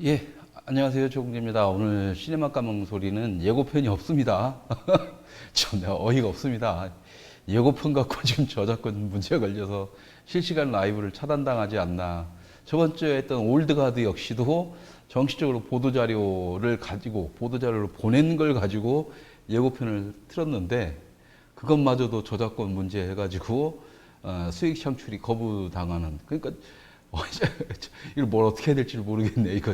예, 안녕하세요. 조국입니다. 오늘 시네마 까먹는 소리는 예고편이 없습니다. 참 어이가 없습니다. 예고편 갖고 지금 저작권 문제 걸려서 실시간 라이브를 차단당하지 않나. 저번 주에 했던 올드가드 역시도 정식적으로 보도자료를 가지고, 보도자료를 보낸 걸 가지고 예고편을 틀었는데, 그것마저도 저작권 문제 해가지고, 수익 창출이 거부당하는. 그러니까 이걸 뭘 어떻게 해야 될지 모르겠네. 이거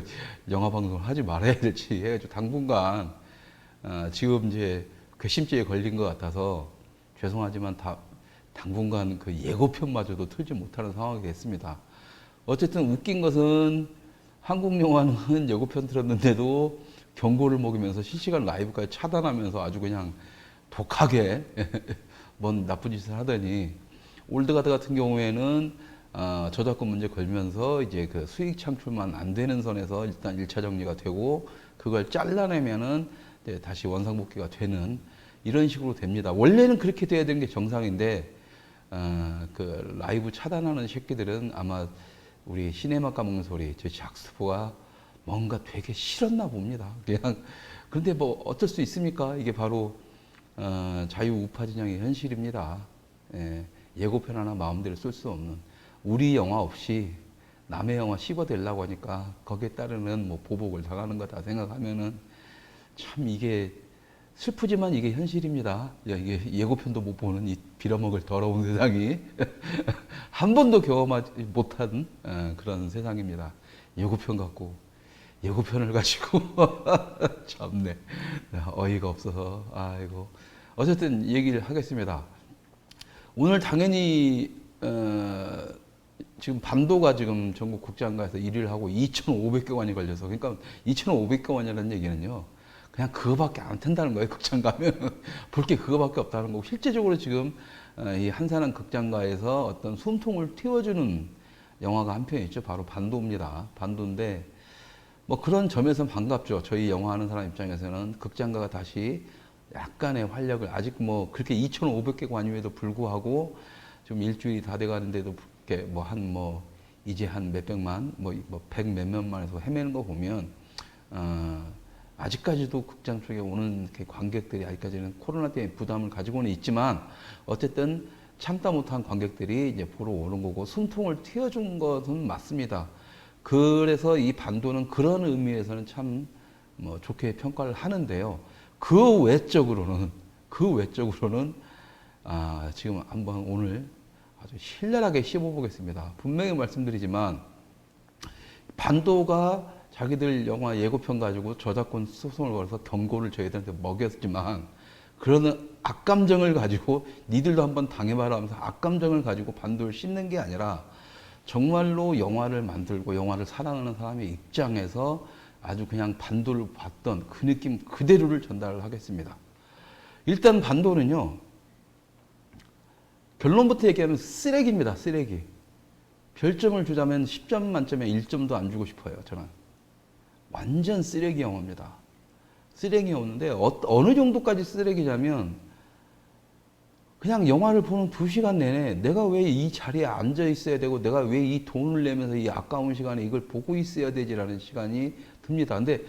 영화 방송을 하지 말아야 될지 해가지고 당분간 지금 이제 괘씸죄에 걸린 것 같아서 죄송하지만 당분간 그 예고편마저도 틀지 못하는 상황이 됐습니다. 어쨌든 웃긴 것은 한국 영화는 예고편 틀었는데도 경고를 먹이면서 실시간 라이브까지 차단하면서 아주 그냥 독하게 뭔 나쁜 짓을 하더니 올드가드 같은 경우에는 저작권 문제 걸면서 이제 그 수익 창출만 안 되는 선에서 일단 1차 정리가 되고 그걸 잘라내면은 다시 원상복귀가 되는 이런 식으로 됩니다. 원래는 그렇게 돼야 되는 게 정상인데 그 라이브 차단하는 새끼들은 아마 우리 시네마 까먹는 소리 저희 작스부가 뭔가 되게 싫었나 봅니다. 그냥 그런데 뭐 어쩔 수 있습니까? 이게 바로 자유우파 진영의 현실입니다. 예고편 하나 마음대로 쓸 수 없는 우리 영화 없이 남의 영화 씹어대려고 하니까 거기에 따르는 뭐 보복을 당하는 거다 생각하면은 참 이게 슬프지만 이게 현실입니다. 이게 예고편도 못 보는 이 빌어먹을 더러운 세상이 한 번도 경험하지 못한 그런 세상입니다. 예고편 갖고 예고편을 가지고 참네 어이가 없어서 아이고 어쨌든 얘기를 하겠습니다. 오늘 당연히 지금 반도가 지금 전국 국장가에서 1위를 하고 2,500개 관이 걸려서 그러니까 2,500개 관이라는 얘기는요. 그냥 그거밖에 안 탄다는 거예요. 극장 가면 볼 게 그거밖에 없다는 거고 실제적으로 지금 이 한산한 극장가에서 어떤 숨통을 틔워주는 영화가 한 편 있죠. 바로 반도입니다. 반도인데 뭐 그런 점에서 반갑죠. 저희 영화 하는 사람 입장에서는 극장가가 다시 약간의 활력을 아직 뭐 그렇게 2,500개 관임에도 불구하고 좀 일주일이 다 돼가는데도 뭐 한 뭐 이제 한 몇백만 뭐 100 몇몇만에서 헤매는 거 보면 아직까지도 극장 쪽에 오는 관객들이 아직까지는 코로나 때문에 부담을 가지고는 있지만 어쨌든 참다 못한 관객들이 이제 보러 오는 거고 숨통을 틔워준 것은 맞습니다. 그래서 이 반도는 그런 의미에서는 참 뭐 좋게 평가를 하는데요. 그 외적으로는 지금 한번 오늘 아주 신랄하게 씹어보겠습니다. 분명히 말씀드리지만 반도가 자기들 영화 예고편 가지고 저작권 소송을 걸어서 경고를 저희들한테 먹였지만 그러는 악감정을 가지고 니들도 한번 당해봐라 하면서 악감정을 가지고 반도를 씹는 게 아니라 정말로 영화를 만들고 영화를 사랑하는 사람의 입장에서 아주 그냥 반도를 봤던 그 느낌 그대로를 전달을 하겠습니다. 일단 반도는요. 결론부터 얘기하면 쓰레기입니다. 쓰레기. 별점을 주자면 10점 만점에 1점도 안 주고 싶어요. 저는. 완전 쓰레기 영화입니다. 쓰레기 영화인데 어느 정도까지 쓰레기냐면 그냥 영화를 보는 2시간 내내 내가 왜 이 자리에 앉아 있어야 되고 내가 왜 이 돈을 내면서 이 아까운 시간에 이걸 보고 있어야 되지라는 시간이 듭니다. 근데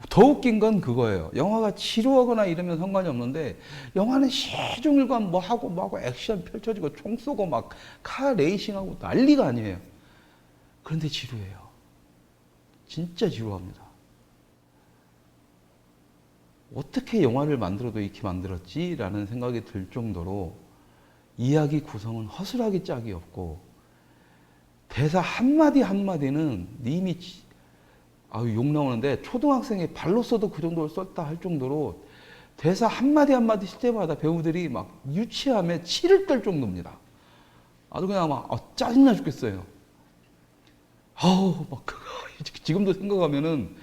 더 웃긴 건 그거예요. 영화가 지루하거나 이러면 상관이 없는데 영화는 시종일관 뭐 하고 액션 펼쳐지고 총 쏘고 막 카 레이싱하고 난리가 아니에요. 그런데 지루해요. 진짜 지루합니다. 어떻게 영화를 만들어도 이렇게 만들었지라는 생각이 들 정도로 이야기 구성은 허술하게 짝이 없고 대사 한마디 한마디는 이미 욕 나오는데 초등학생이 발로 써도 그 정도를 썼다 할 정도로 대사 한마디 한마디 쓸 때마다 배우들이 막 유치함에 치를 떨 정도입니다. 아주 그냥 막 짜증나 죽겠어요. 막 지금도 생각하면은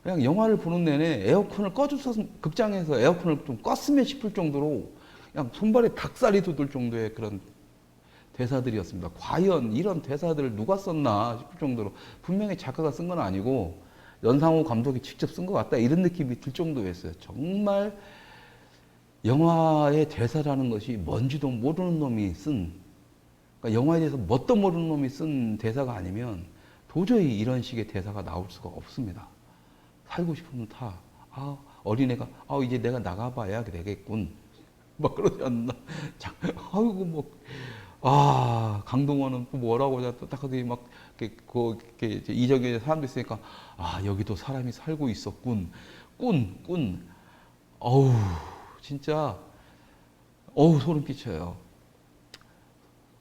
그냥 영화를 보는 내내 에어컨을 꺼줘서 극장에서 에어컨을 좀 껐으면 싶을 정도로 그냥 손발에 닭살이 돋을 정도의 그런 대사들이었습니다. 과연 이런 대사들을 누가 썼나 싶을 정도로 분명히 작가가 쓴 건 아니고 연상호 감독이 직접 쓴 것 같다 이런 느낌이 들 정도였어요. 정말 영화의 대사라는 것이 뭔지도 모르는 놈이 쓴 그러니까 영화에 대해서 뭣도 모르는 놈이 쓴 대사가 아니면 도저히 이런 식의 대사가 나올 수가 없습니다. 살고 싶으면 타. 아, 어린애가, 이제 내가 나가봐야 되겠군. 막 그러지 않나. 자, 아이고, 뭐, 강동원은 또 뭐라고 하냐. 또 딱 하더니 막, 이렇게 이제 이적의 사람도 있으니까, 여기도 사람이 살고 있었군. 꾼. 어우, 진짜, 소름 끼쳐요.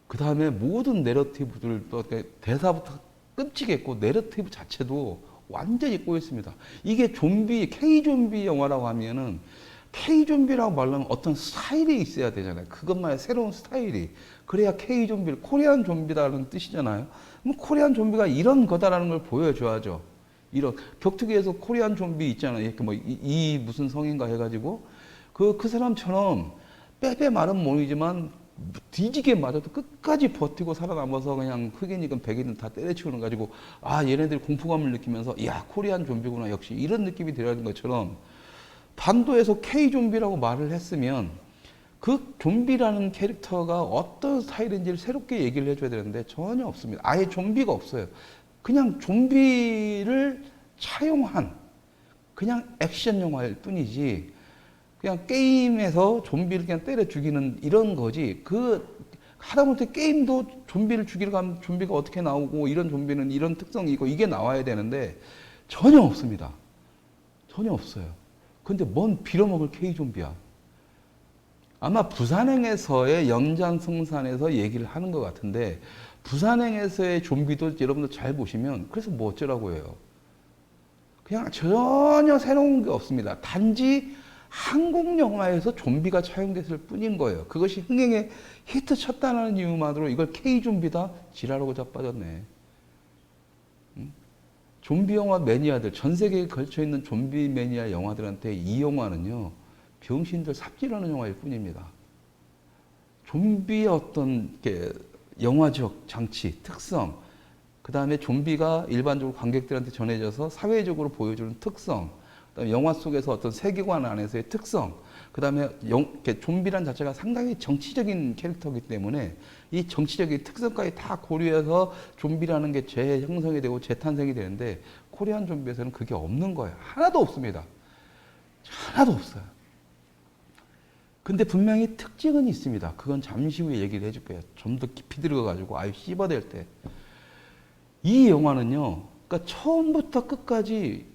그 다음에 모든 내러티브들, 또 대사부터 끔찍했고, 내러티브 자체도 완전히 꼬였습니다. 이게 K-좀비 영화라고 하면은, K-좀비라고 말하면 어떤 스타일이 있어야 되잖아요. 그것만의 새로운 스타일이. 그래야 K-좀비를, 코리안 좀비다라는 뜻이잖아요. 그럼 코리안 좀비가 이런 거다라는 걸 보여줘야죠. 이런, 격투기에서 코리안 좀비 있잖아요. 이렇게 뭐, 무슨 성인가 해가지고, 그 사람처럼 빼빼 마른 몸이지만, 뒤지게 맞아도 끝까지 버티고 살아남아서 그냥 흑인이건 백인은 다 때려치우는 가지고 얘네들이 공포감을 느끼면서 코리안 좀비구나 역시 이런 느낌이 들어야 것처럼 반도에서 K-좀비라고 말을 했으면 그 좀비라는 캐릭터가 어떤 스타일인지를 새롭게 얘기를 해줘야 되는데 전혀 없습니다. 아예 좀비가 없어요. 그냥 좀비를 차용한 그냥 액션 영화일 뿐이지 그냥 게임에서 좀비를 그냥 때려 죽이는 이런 거지. 하다못해 게임도 좀비를 죽이러 가면 좀비가 어떻게 나오고 이런 좀비는 이런 특성이 있고 이게 나와야 되는데 전혀 없습니다. 전혀 없어요. 근데 뭔 빌어먹을 K-좀비야. 아마 부산행에서의 연장성산에서 얘기를 하는 것 같은데 부산행에서의 좀비도 여러분들 잘 보시면 그래서 뭐 어쩌라고 해요. 그냥 전혀 새로운 게 없습니다. 단지 한국 영화에서 좀비가 차용됐을 뿐인 거예요. 그것이 흥행에 히트 쳤다는 이유만으로 이걸 K-좀비다? 지랄하고 자빠졌네. 좀비 영화 매니아들, 전 세계에 걸쳐 있는 좀비 매니아 영화들한테 이 영화는요, 병신들 삽질하는 영화일 뿐입니다. 좀비의 어떤 영화적 장치, 특성, 그 다음에 좀비가 일반적으로 관객들한테 전해져서 사회적으로 보여주는 특성, 그다음에 영화 속에서 어떤 세계관 안에서의 특성, 그 다음에 좀비란 자체가 상당히 정치적인 캐릭터이기 때문에 이 정치적인 특성까지 다 고려해서 좀비라는 게 재형성이 되고 재탄생이 되는데 코리안 좀비에서는 그게 없는 거예요. 하나도 없습니다. 하나도 없어요. 근데 분명히 특징은 있습니다. 그건 잠시 후에 얘기를 해줄 거예요. 좀 더 깊이 들어가가지고 씹어댈 때. 이 영화는요, 그러니까 처음부터 끝까지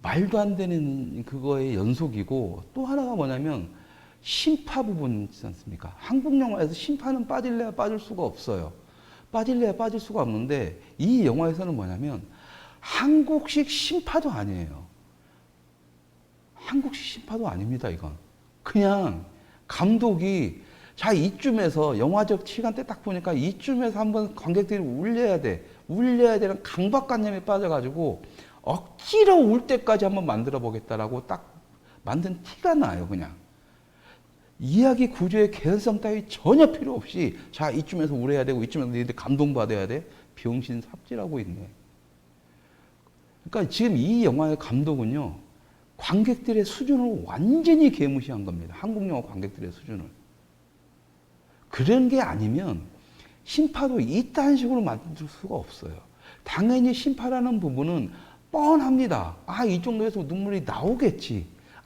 말도 안 되는 그거의 연속이고 또 하나가 뭐냐면 심파 부분 있지 않습니까? 한국 영화에서 심파는 빠질래야 빠질 수가 없어요. 빠질래야 빠질 수가 없는데 이 영화에서는 뭐냐면 한국식 심파도 아니에요. 한국식 심파도 아닙니다, 이건. 그냥 감독이 자, 이쯤에서 영화적 시간대 딱 보니까 이쯤에서 한번 관객들이 울려야 돼. 울려야 되는 강박관념에 빠져가지고 억지로 울 때까지 한번 만들어 보겠다라고 딱 만든 티가 나요, 그냥. 이야기 구조의 개연성 따위 전혀 필요 없이 자, 이쯤에서 울어야 되고 이쯤에서 너희들 감동받아야 돼. 병신 삽질하고 있네. 그러니까 지금 이 영화의 감독은요, 관객들의 수준을 완전히 개무시한 겁니다. 한국 영화 관객들의 수준을. 그런 게 아니면 심파도 이딴 식으로 만들 수가 없어요. 당연히 심파라는 부분은 뻔합니다. 이 정도에서 눈물이 나오겠지.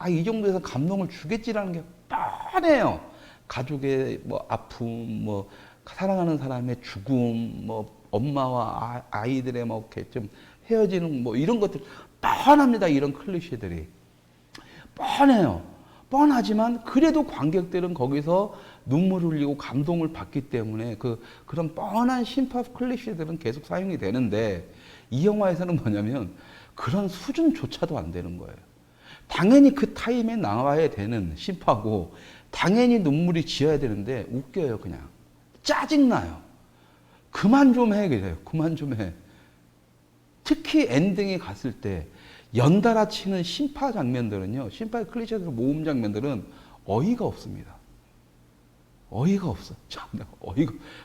이 정도에서 감동을 주겠지라는 게 뻔해요. 가족의 뭐 아픔, 뭐 사랑하는 사람의 죽음, 뭐 엄마와 아이들의 뭐 이렇게 좀 헤어지는 뭐 이런 것들 뻔합니다. 이런 클리셰들이 뻔해요. 뻔하지만 그래도 관객들은 거기서 눈물을 흘리고 감동을 받기 때문에 그런 뻔한 심파 클리셰들은 계속 사용이 되는데 이 영화에서는 뭐냐면 그런 수준조차도 안 되는 거예요. 당연히 그 타임에 나와야 되는 심파고 당연히 눈물이 지어야 되는데 웃겨요, 그냥. 짜증나요. 그만 좀 해, 그래요. 그만 좀 해. 특히 엔딩에 갔을 때 연달아 치는 심파 장면들은요, 심파의 클리셰들 모음 장면들은 어이가 없습니다. 어이가 없어. 참,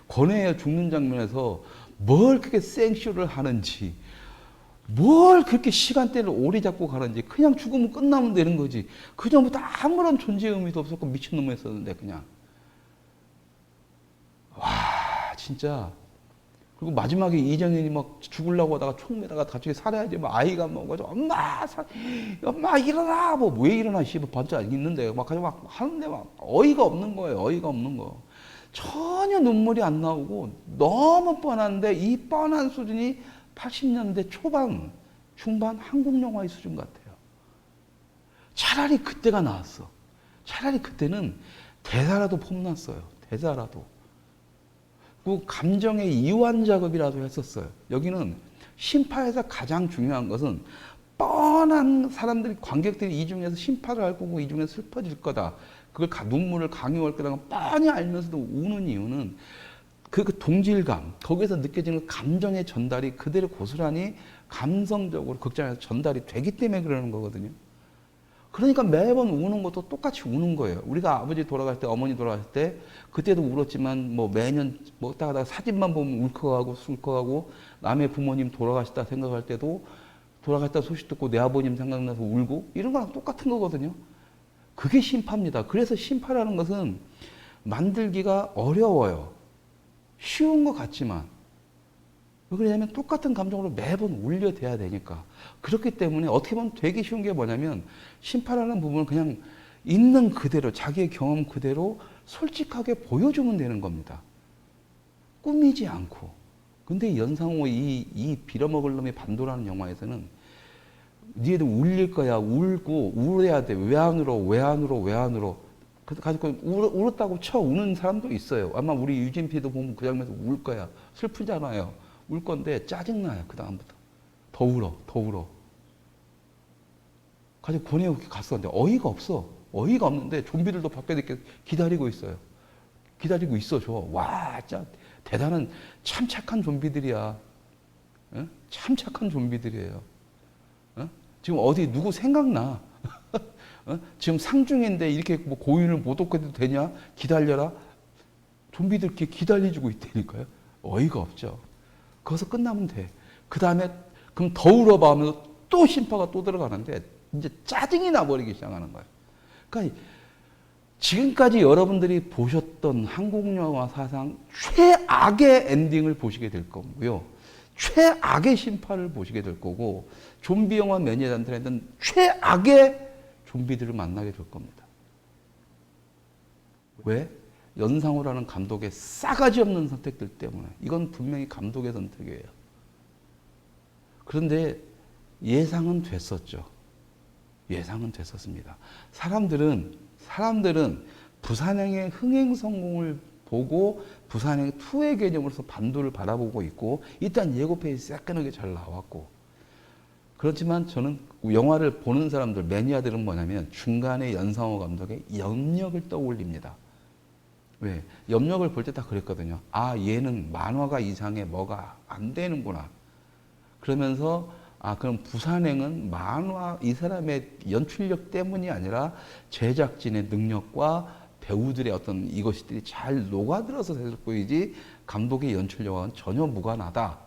권혜야 죽는 장면에서 뭘 그렇게 생쇼를 하는지, 뭘 그렇게 시간대를 오래 잡고 가는지, 그냥 죽으면 끝나면 되는 거지. 그 전부터 아무런 존재 의미도 없었고 미친놈이었었는데, 그냥. 와, 진짜. 그리고 마지막에 이정현이 막 죽으려고 하다가 총 매다가 갑자기 살아야지. 막 아이가 막 가지고 엄마 일어나. 뭐 왜 일어나? 씨발 반짝 있는데 막 가지고 막 하는데 막 어이가 없는 거예요. 어이가 없는 거. 전혀 눈물이 안 나오고 너무 뻔한데 이 뻔한 수준이 80년대 초반, 중반 한국 영화의 수준 같아요. 차라리 그때가 나았어. 차라리 그때는 대사라도 폼났어요. 대사라도. 그 감정의 이완 작업이라도 했었어요. 여기는 심파에서 가장 중요한 것은 뻔한 사람들이, 관객들이 이 중에서 심파를 할 거고 이 중에서 슬퍼질 거다. 그걸 눈물을 강요할 거라는 걸 뻔히 알면서도 우는 이유는 그 동질감, 거기서 느껴지는 감정의 전달이 그대로 고스란히 감성적으로 극장에서 전달이 되기 때문에 그러는 거거든요. 그러니까 매번 우는 것도 똑같이 우는 거예요. 우리가 아버지 돌아갈 때, 어머니 돌아갈 때, 그때도 울었지만, 뭐 매년 먹다가 뭐 사진만 보면 울컥하고 술컥하고, 남의 부모님 돌아가셨다 생각할 때도, 돌아갔다 소식 듣고 내 아버님 생각나서 울고, 이런 거랑 똑같은 거거든요. 그게 심파입니다. 그래서 심파라는 것은 만들기가 어려워요. 쉬운 것 같지만. 왜 그러냐면 똑같은 감정으로 매번 울려대야 되니까. 그렇기 때문에 어떻게 보면 되게 쉬운 게 뭐냐면 심파라는 부분을 그냥 있는 그대로, 자기의 경험 그대로 솔직하게 보여주면 되는 겁니다. 꾸미지 않고. 근데 연상호 이 빌어먹을 놈의 반도라는 영화에서는 니네들 울릴 거야. 울고 울어야 돼. 왜 안 울어? 왜 안 울어? 왜 안 울어? 가지고 울었다고 쳐 우는 사람도 있어요. 아마 우리 유진피도 보면 그 장면에서 울 거야. 슬프잖아요. 울 건데 짜증나요. 그 다음부터. 더 울어. 더 울어. 가지고 권해오게 갔었는데 어이가 없어. 어이가 없는데 좀비들도 밖에 이렇게 기다리고 있어요. 기다리고 있어 줘. 와, 진짜 대단한 참 착한 좀비들이야. 응? 참 착한 좀비들이에요. 응? 지금 어디 누구 생각나? 어? 지금 상중인데 이렇게 뭐 고인을 못 얻게도 되냐? 기다려라. 좀비들 이렇게 기다려주고 있다니까요. 어이가 없죠. 거기서 끝나면 돼. 그 다음에 그럼 더 울어봐 하면서 또 심파가 또 들어가는데 이제 짜증이 나버리기 시작하는 거예요. 그러니까 지금까지 여러분들이 보셨던 한국 영화 사상 최악의 엔딩을 보시게 될 거고요. 최악의 심파를 보시게 될 거고 좀비 영화 매니아들한테는 최악의 좀비들을 만나게 될 겁니다. 왜? 연상호라는 감독의 싸가지 없는 선택들 때문에. 이건 분명히 감독의 선택이에요. 그런데 예상은 됐었죠. 예상은 됐었습니다. 사람들은 부산행의 흥행 성공을 보고 부산행 2의 개념으로서 반도를 바라보고 있고 일단 예고편이 새까맣게 잘 나왔고 그렇지만 저는 영화를 보는 사람들, 매니아들은 뭐냐면 중간에 연상호 감독의 염력을 떠올립니다. 왜? 염력을 볼 때 다 그랬거든요. 아, 얘는 만화가 이상해 뭐가 안 되는구나. 그러면서 아, 그럼 부산행은 만화 이 사람의 연출력 때문이 아니라 제작진의 능력과 배우들의 어떤 이것들이 잘 녹아들어서 보이지 감독의 연출력과는 전혀 무관하다.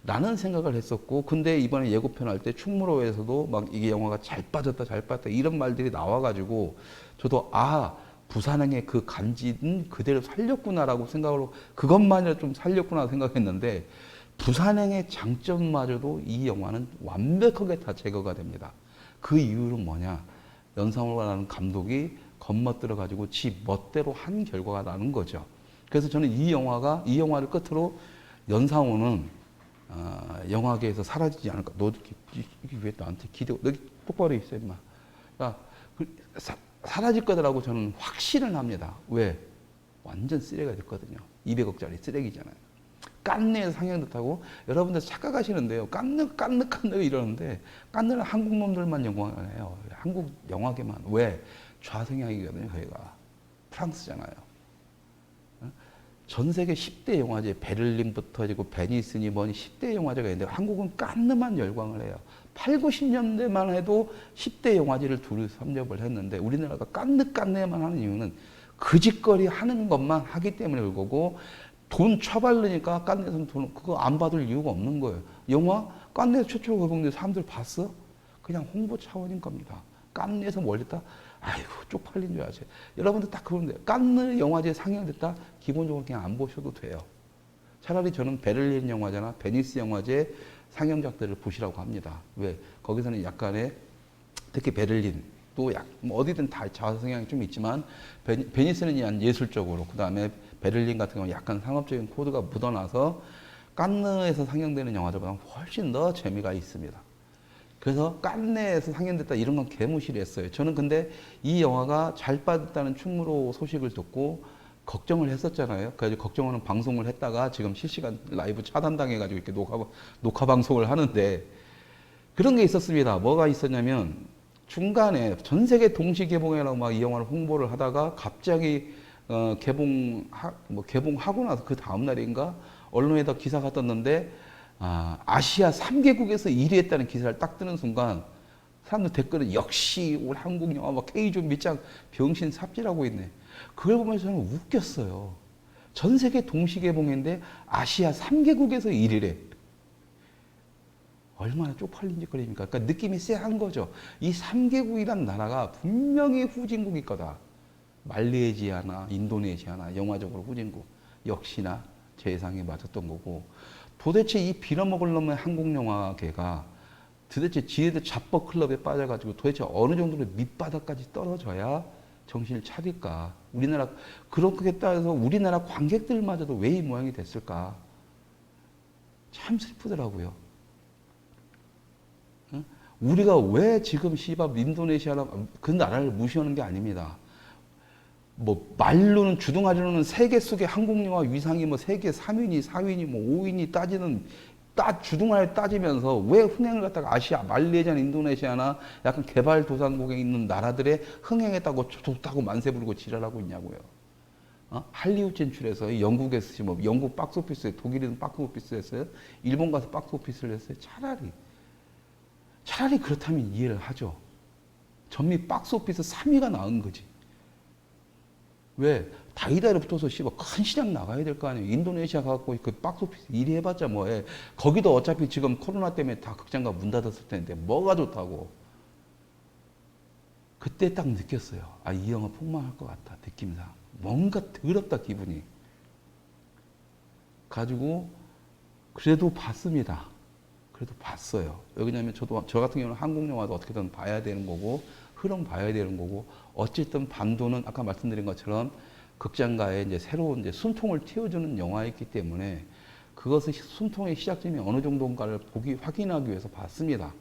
라는 생각을 했었고, 근데 이번에 예고편 할 때 충무로에서도 막 이게 영화가 잘 빠졌다 이런 말들이 나와가지고 저도 아, 부산행의 그 간지는 그대로 살렸구나라고 생각으로 그것만이라도 좀 살렸구나 생각했는데 부산행의 장점마저도 이 영화는 완벽하게 다 제거가 됩니다. 그 이유는 뭐냐? 연상호라는 감독이 겁먹들어 가지고 지 멋대로 한 결과가 나는 거죠. 그래서 저는 이 영화를 끝으로 연상호는 영화계에서 사라지지 않을까. 너 이게 왜 나한테 기대? 너 똑바로 있어 임마. 그러니까 사라질 거다라고 저는 확신을 합니다. 왜? 완전 쓰레기가 됐거든요. 200억짜리 쓰레기잖아요. 깐느에서 상영도 하고 여러분들 착각하시는데요. 깐느 이러는데 깐느는 한국 놈들만 영화를 해요. 한국 영화계만. 왜? 좌성향이거든요. 저희가 프랑스잖아요. 전 세계 10대 영화제 베를린부터 지고 베니스니 뭐니 10대 영화제가 있는데 한국은 깐느만 열광을 해요. 8, 90년대만 해도 10대 영화제를 두루 섭렵을 했는데 우리나라가 깐느만 하는 이유는 그 짓거리 하는 것만 하기 때문에 그거고 돈 처발르니까 깐느에서는 돈 그거 안 받을 이유가 없는 거예요. 영화 깐느에서 최초로 개봉된 사람들 봤어? 그냥 홍보 차원인 겁니다. 깐느에서 뭘 했다? 아이고 쪽팔린 줄 아세요. 여러분들 딱 그런데 깐느 영화제 상영됐다? 기본적으로 그냥 안 보셔도 돼요. 차라리 저는 베를린 영화제나 베니스 영화제 상영작들을 보시라고 합니다. 왜? 거기서는 약간의 특히 베를린 또 뭐 어디든 다 자아 성향이 좀 있지만 베니스는 약간 예술적으로 그다음에 베를린 같은 경우는 약간 상업적인 코드가 묻어나서 칸느에서 상영되는 영화들보다 훨씬 더 재미가 있습니다. 그래서 칸네에서 상영됐다 이런 건 개무시를 했어요. 저는 근데 이 영화가 잘 받았다는 충무로 소식을 듣고 걱정을 했었잖아요. 그래서 걱정하는 방송을 했다가 지금 실시간 라이브 차단당해가지고 이렇게 녹화 방송을 하는데 그런 게 있었습니다. 뭐가 있었냐면 중간에 전 세계 동시 개봉이라고 막 이 영화를 홍보를 하다가 갑자기 개봉하고 나서 그 다음 날인가 언론에다 기사가 떴는데 아시아 3개국에서 1위 했다는 기사를 딱 뜨는 순간 사람들 댓글은 역시 우리 한국 영화 막 K좀비 짱 병신 삽질하고 있네. 그걸 보면서 저는 웃겼어요. 전 세계 동시 개봉인데 아시아 3개국에서 1위래. 얼마나 쪽팔린 짓거리입니까? 그러니까 느낌이 쎄한 거죠. 이 3개국이란 나라가 분명히 후진국일 거다. 말레이시아나 인도네시아나 영화적으로 후진국. 역시나 제 예상에 맞았던 거고. 도대체 이 빌어먹을 놈의 한국 영화계가 도대체 지네들 잡버 클럽에 빠져가지고 도대체 어느 정도로 밑바닥까지 떨어져야 정신을 차릴까? 우리나라, 그렇게 따라서 우리나라 관객들마저도 왜 이 모양이 됐을까? 참 슬프더라고요. 우리가 왜 지금 씨발 인도네시아나 그 나라를 무시하는 게 아닙니다. 뭐 말로는 주둥아리로는 세계 속에 한국 영화 위상이 뭐 세계 3위니 4위니 뭐 5위니 따지는 주둥아리 따지면서 왜 흥행을 갖다가 아시아 말레이시아나 인도네시아나 약간 개발도상국에 있는 나라들에 흥행했다고 좋다고 만세 부르고 지랄하고 있냐고요. 할리우드 진출해서 영국에서 뭐 영국 박스오피스에 독일에서 박스오피스 했어요. 일본 가서 박스오피스를 했어요. 차라리 그렇다면 이해를 하죠. 전미 박스오피스 3위가 나은 거지. 왜? 다이다이로 붙어서 큰 시장 나가야 될 거 아니에요. 인도네시아 갖고 그 박스오피스 1위 해봤자 뭐해. 거기도 어차피 지금 코로나 때문에 다 극장가 문 닫았을 텐데 뭐가 좋다고. 그때 딱 느꼈어요. 이 영화 폭망할 것 같다. 느낌상. 뭔가 더럽다 기분이. 가지고 그래도 봤습니다. 그래도 봤어요. 왜냐면 저 같은 경우는 한국 영화도 어떻게든 봐야 되는 거고 흐름 봐야 되는 거고 어쨌든 반도는 아까 말씀드린 것처럼 극장가에 이제 새로운 이제 숨통을 틔워주는 영화였기 때문에 그것의 숨통의 시작점이 어느 정도인가를 확인하기 위해서 봤습니다.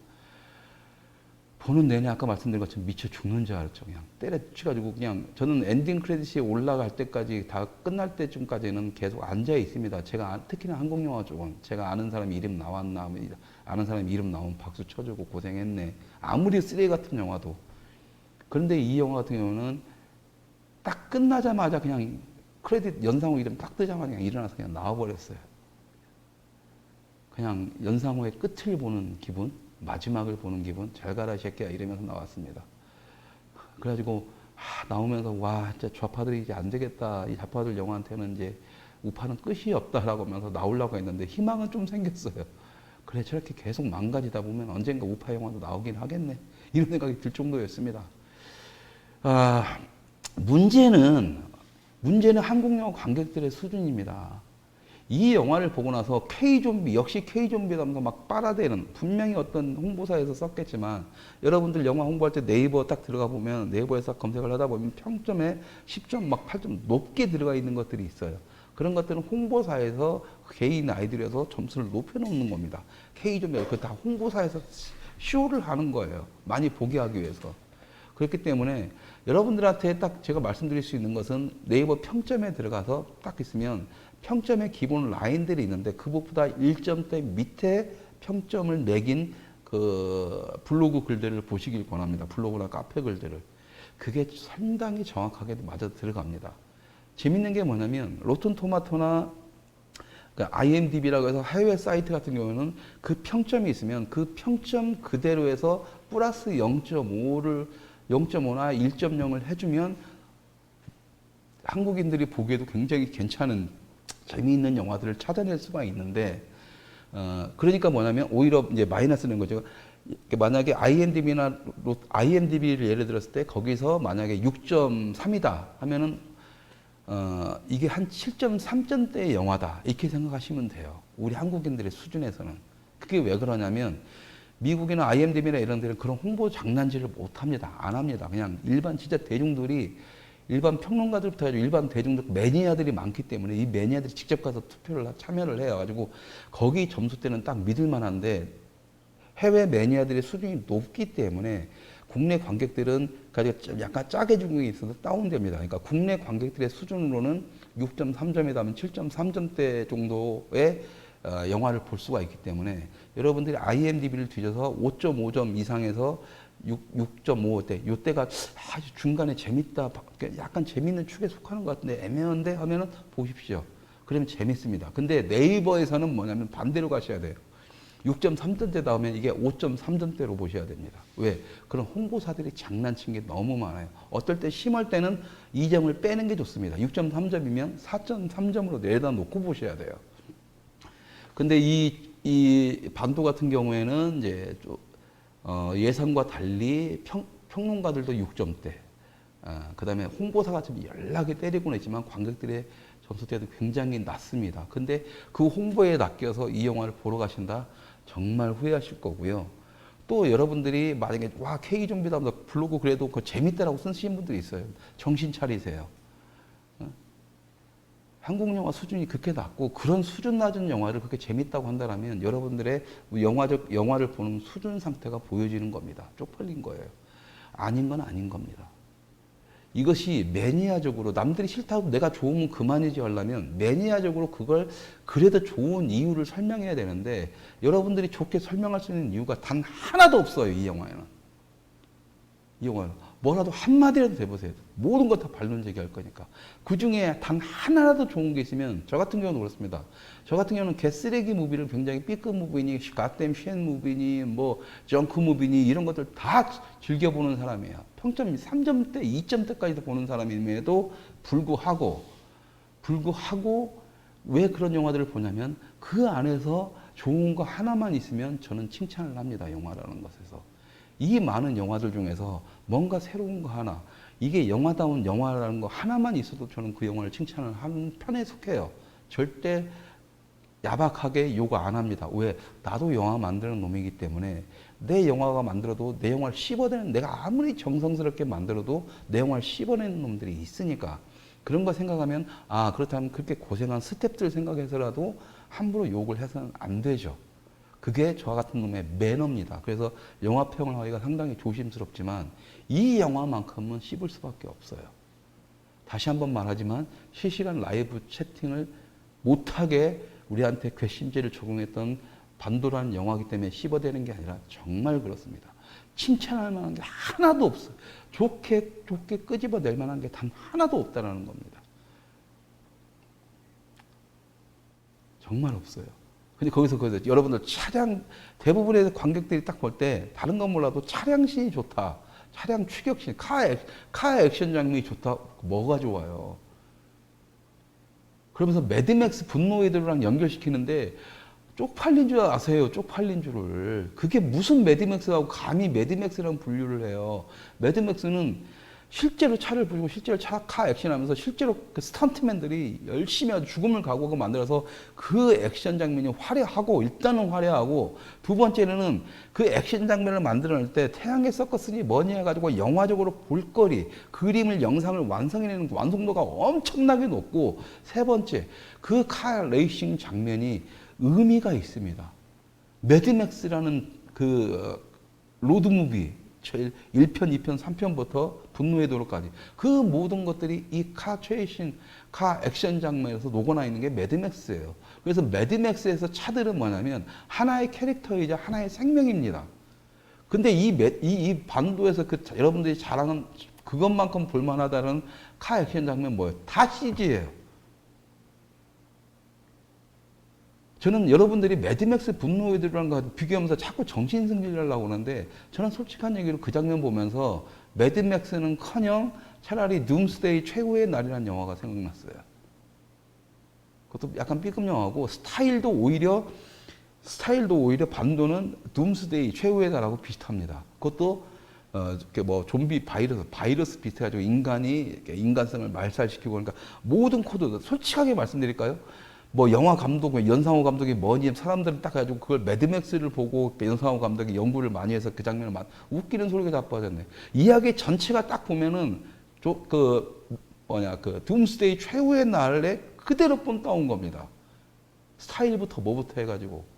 보는 내내 아까 말씀드린 것처럼 미쳐 죽는 줄 알았죠. 그냥 때려치가지고 그냥 저는 엔딩 크레딧이 올라갈 때까지 다 끝날 때쯤까지는 계속 앉아 있습니다. 제가 특히나 한국 영화 쪽은 제가 아는 사람 이름 나왔나 아는 사람 이름 나오면 박수 쳐주고 고생했네. 아무리 쓰레기 같은 영화도. 그런데 이 영화 같은 경우는 딱 끝나자마자 그냥 크레딧 연상호 이름 딱 뜨자마자 그냥 일어나서 그냥 나와버렸어요. 그냥 연상호의 끝을 보는 기분, 마지막을 보는 기분, 잘 가라 이 새끼야 이러면서 나왔습니다. 그래가지고 나오면서 와 진짜 좌파들이 이제 안 되겠다. 이 좌파들 영화한테는 이제 우파는 끝이 없다라고 하면서 나오려고 했는데 희망은 좀 생겼어요. 그래 저렇게 계속 망가지다 보면 언젠가 우파 영화도 나오긴 하겠네. 이런 생각이 들 정도였습니다. 문제는 한국 영화 관객들의 수준입니다. 이 영화를 보고 나서 K좀비, 역시 K좀비라면서 막 빨아대는, 분명히 어떤 홍보사에서 썼겠지만, 여러분들 영화 홍보할 때 네이버 딱 들어가 보면, 네이버에서 검색을 하다 보면 평점에 10점, 막 8점 높게 들어가 있는 것들이 있어요. 그런 것들은 홍보사에서 개인 아이디어에서 점수를 높여놓는 겁니다. K좀비, 그거 다 홍보사에서 쇼를 하는 거예요. 많이 보게 하기 위해서. 그렇기 때문에 여러분들한테 딱 제가 말씀드릴 수 있는 것은 네이버 평점에 들어가서 딱 있으면 평점의 기본 라인들이 있는데 그것보다 1점대 밑에 평점을 매긴 그 블로그 글들을 보시길 권합니다. 블로그나 카페 글들을. 그게 상당히 정확하게 맞아 들어갑니다. 재밌는 게 뭐냐면 로튼 토마토나 IMDb라고 해서 해외 사이트 같은 경우는 그 평점이 있으면 그 평점 그대로 해서 플러스 0.5나 1.0을 해주면 한국인들이 보기에도 굉장히 괜찮은 재미있는 영화들을 찾아낼 수가 있는데, 그러니까 뭐냐면 오히려 이제 마이너스는 거죠. 만약에 IMDb를 예를 들었을 때 거기서 만약에 6.3이다 하면은 이게 한 7.3점대의 영화다. 이렇게 생각하시면 돼요. 우리 한국인들의 수준에서는. 그게 왜 그러냐면 미국이나 IMDb나 이런 데는 그런 홍보 장난질을 못 합니다. 안 합니다. 그냥 일반 진짜 대중들이 일반 평론가들부터 해가지고 일반 대중들 매니아들이 많기 때문에 이 매니아들이 직접 가서 참여를 해가지고 거기 점수대는 딱 믿을 만한데 해외 매니아들의 수준이 높기 때문에 국내 관객들은 약간 짜게 주는 게 있어서 다운됩니다. 그러니까 국내 관객들의 수준으로는 6.3점이다 면 7.3점대 정도의 영화를 볼 수가 있기 때문에 여러분들이 IMDb를 뒤져서 5.5점 이상에서 6.5대, 요때가 아주 중간에 재밌다, 약간 재밌는 축에 속하는 것 같은데 애매한데 하면은 보십시오. 그러면 재밌습니다. 근데 네이버에서는 뭐냐면 반대로 가셔야 돼요. 6.3점대 나오면 이게 5.3점대로 보셔야 됩니다. 왜? 그런 홍보사들이 장난친 게 너무 많아요. 어떨 때 심할 때는 2점을 빼는 게 좋습니다. 6.3점이면 4.3점으로 내다 놓고 보셔야 돼요. 근데 이 반도 같은 경우에는 이제 예상과 달리 평론가들도 6점대, 그 다음에 홍보사가 좀 연락이 때리고는 있지만 관객들의 점수대도 굉장히 낮습니다. 근데 그 홍보에 낚여서 이 영화를 보러 가신다? 정말 후회하실 거고요. 또 여러분들이 만약에 와 K좀비다 블로그 그래도 그 재밌다라고 쓰시는 분들이 있어요. 정신 차리세요. 한국 영화 수준이 그렇게 낮고 그런 수준 낮은 영화를 그렇게 재밌다고 한다면 여러분들의 영화를 보는 수준 상태가 보여지는 겁니다. 쪽팔린 거예요. 아닌 건 아닌 겁니다. 이것이 매니아적으로 남들이 싫다고 내가 좋으면 그만이지 하려면 매니아적으로 그걸 그래도 좋은 이유를 설명해야 되는데 여러분들이 좋게 설명할 수 있는 이유가 단 하나도 없어요. 이 영화에는. 이 영화는. 뭐라도 한마디라도 해보세요. 모든 것 다 반론제기 할 거니까. 그 중에 단 하나라도 좋은 게 있으면 저 같은 경우는 그렇습니다. 저 같은 경우는 개쓰레기 무비를 굉장히 B급 무비니 갓댐 쉔 무비니 뭐 정크 무비니 이런 것들 다 즐겨보는 사람이에요. 평점 3점대 2점대까지도 보는 사람임에도 불구하고 왜 그런 영화들을 보냐면 그 안에서 좋은 거 하나만 있으면 저는 칭찬을 합니다. 영화라는 것에서. 이 많은 영화들 중에서 뭔가 새로운 거 하나, 이게 영화다운 영화라는 거 하나만 있어도 저는 그 영화를 칭찬을 하는 편에 속해요. 절대 야박하게 요구 안 합니다. 왜? 나도 영화 만드는 놈이기 때문에 내 영화가 만들어도 내 영화를 씹어내는, 내가 아무리 정성스럽게 만들어도 내 영화를 씹어내는 놈들이 있으니까 그런 거 생각하면 그렇다면 그렇게 고생한 스태프들 생각해서라도 함부로 욕을 해서는 안 되죠. 그게 저와 같은 놈의 매너입니다. 그래서 영화 평을 하기가 상당히 조심스럽지만 이 영화만큼은 씹을 수밖에 없어요. 다시 한번 말하지만 실시간 라이브 채팅을 못하게 우리한테 괘씸죄를 적용했던 반도라는 영화이기 때문에 씹어대는 게 아니라 정말 그렇습니다. 칭찬할 만한 게 하나도 없어요. 좋게 끄집어낼 만한 게 단 하나도 없다는 겁니다. 정말 없어요. 근데 거기서 여러분들 대부분의 관객들이 딱 볼 때 다른 건 몰라도 차량씬이 좋다. 차량 추격씬, 카 액션 장면이 좋다. 뭐가 좋아요? 그러면서 매드맥스 분노의 대로랑 연결시키는데 쪽팔린 줄 아세요? 쪽팔린 줄을. 그게 무슨 매드맥스하고 감히 매드맥스라는 분류를 해요. 매드맥스는 실제로 차를 부수고 실제로 카 액션하면서 실제로 그 스턴트맨들이 열심히 아주 죽음을 각오하고 만들어서 그 액션 장면이 화려하고 일단은 화려하고 두 번째는 그 액션 장면을 만들어낼 때 태양의 서커스니 뭐니 해가지고 영화적으로 볼거리 그림을 영상을 완성해내는 완성도가 엄청나게 높고 세 번째 그 카 레이싱 장면이 의미가 있습니다. 매드맥스라는 그 로드무비 1편, 2편, 3편부터 분노의 도로까지 그 모든 것들이 이 카 액션 장면에서 녹아나 있는 게 매드맥스예요. 그래서 매드맥스에서 차들은 뭐냐면 하나의 캐릭터이자 하나의 생명입니다. 근데 이 반도에서 여러분들이 자랑한 그것만큼 볼만하다는 카 액션 장면 뭐예요? 다 CG예요. 저는 여러분들이 매드맥스 분노의 도로랑 거 비교하면서 자꾸 정신승리를 하려고 하는데 저는 솔직한 얘기로 그 장면 보면서 매드맥스는커녕 차라리 둠스데이 최후의 날이라는 영화가 생각났어요. 그것도 약간 B급 영화고 스타일도 오히려 반도는 둠스데이 최후의 날하고 비슷합니다. 그것도 이렇게 뭐 좀비 바이러스 비슷해가지고 인간이 이렇게 인간성을 말살시키고 그러니까 모든 코드 솔직하게 말씀드릴까요? 뭐 영화 감독, 연상호 감독이 뭐니 사람들은 딱 가지고 그걸 매드맥스를 보고 연상호 감독이 연구를 많이 해서 그 장면을 웃기는 소리가 자빠졌네. 이야기 전체가 딱 보면은 그 둠스데이 최후의 날에 그대로 뻔 따온 겁니다. 스타일부터 뭐부터 해가지고.